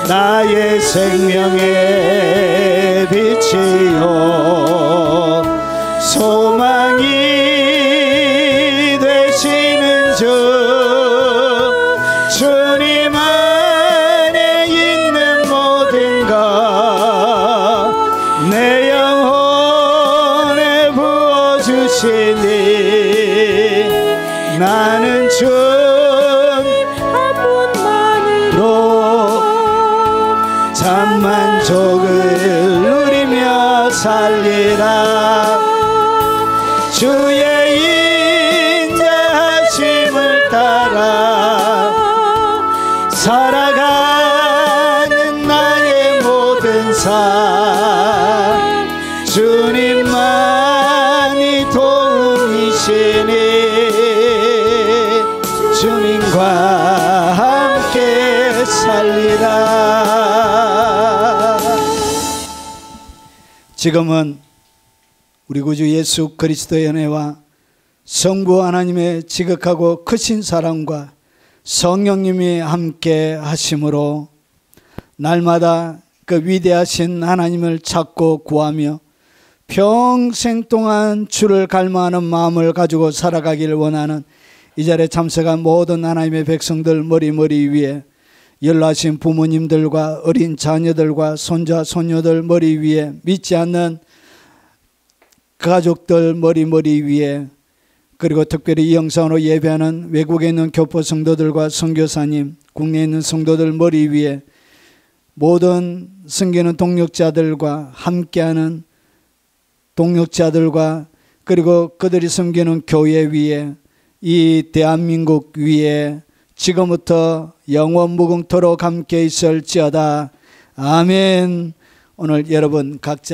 나의 생명의 빛이요 소망이 되시는 주님 안에 있는 모든 것 내 영혼에 부어주시니 나는 주 한 분만으로 참만족을 누리며 살리라. 주의 인자하심을 따라 살아가는 나의 모든 삶 주님만이 도움이시니 함께 살리라. 지금은 우리 구주 예수 그리스도의 은혜와 성부 하나님의 지극하고 크신 사랑과 성령님이 함께 하심으로 날마다 그 위대하신 하나님을 찾고 구하며 평생 동안 주를 갈망하는 마음을 가지고 살아가기를 원하는 이 자리에 참석한 모든 하나님의 백성들 머리 위에, 연로하신 부모님들과 어린 자녀들과 손자 손녀들 머리 위에, 믿지 않는 가족들 머리 위에, 그리고 특별히 이 영상으로 예배하는 외국에 있는 교포 성도들과 선교사님, 국내에 있는 성도들 머리 위에, 모든 섬기는 동역자들과 함께하는 동역자들과, 그리고 그들이 섬기는 교회 위에, 이 대한민국 위에 지금부터 영원 무궁토록 함께 있을지어다. 아멘. 오늘 여러분 각자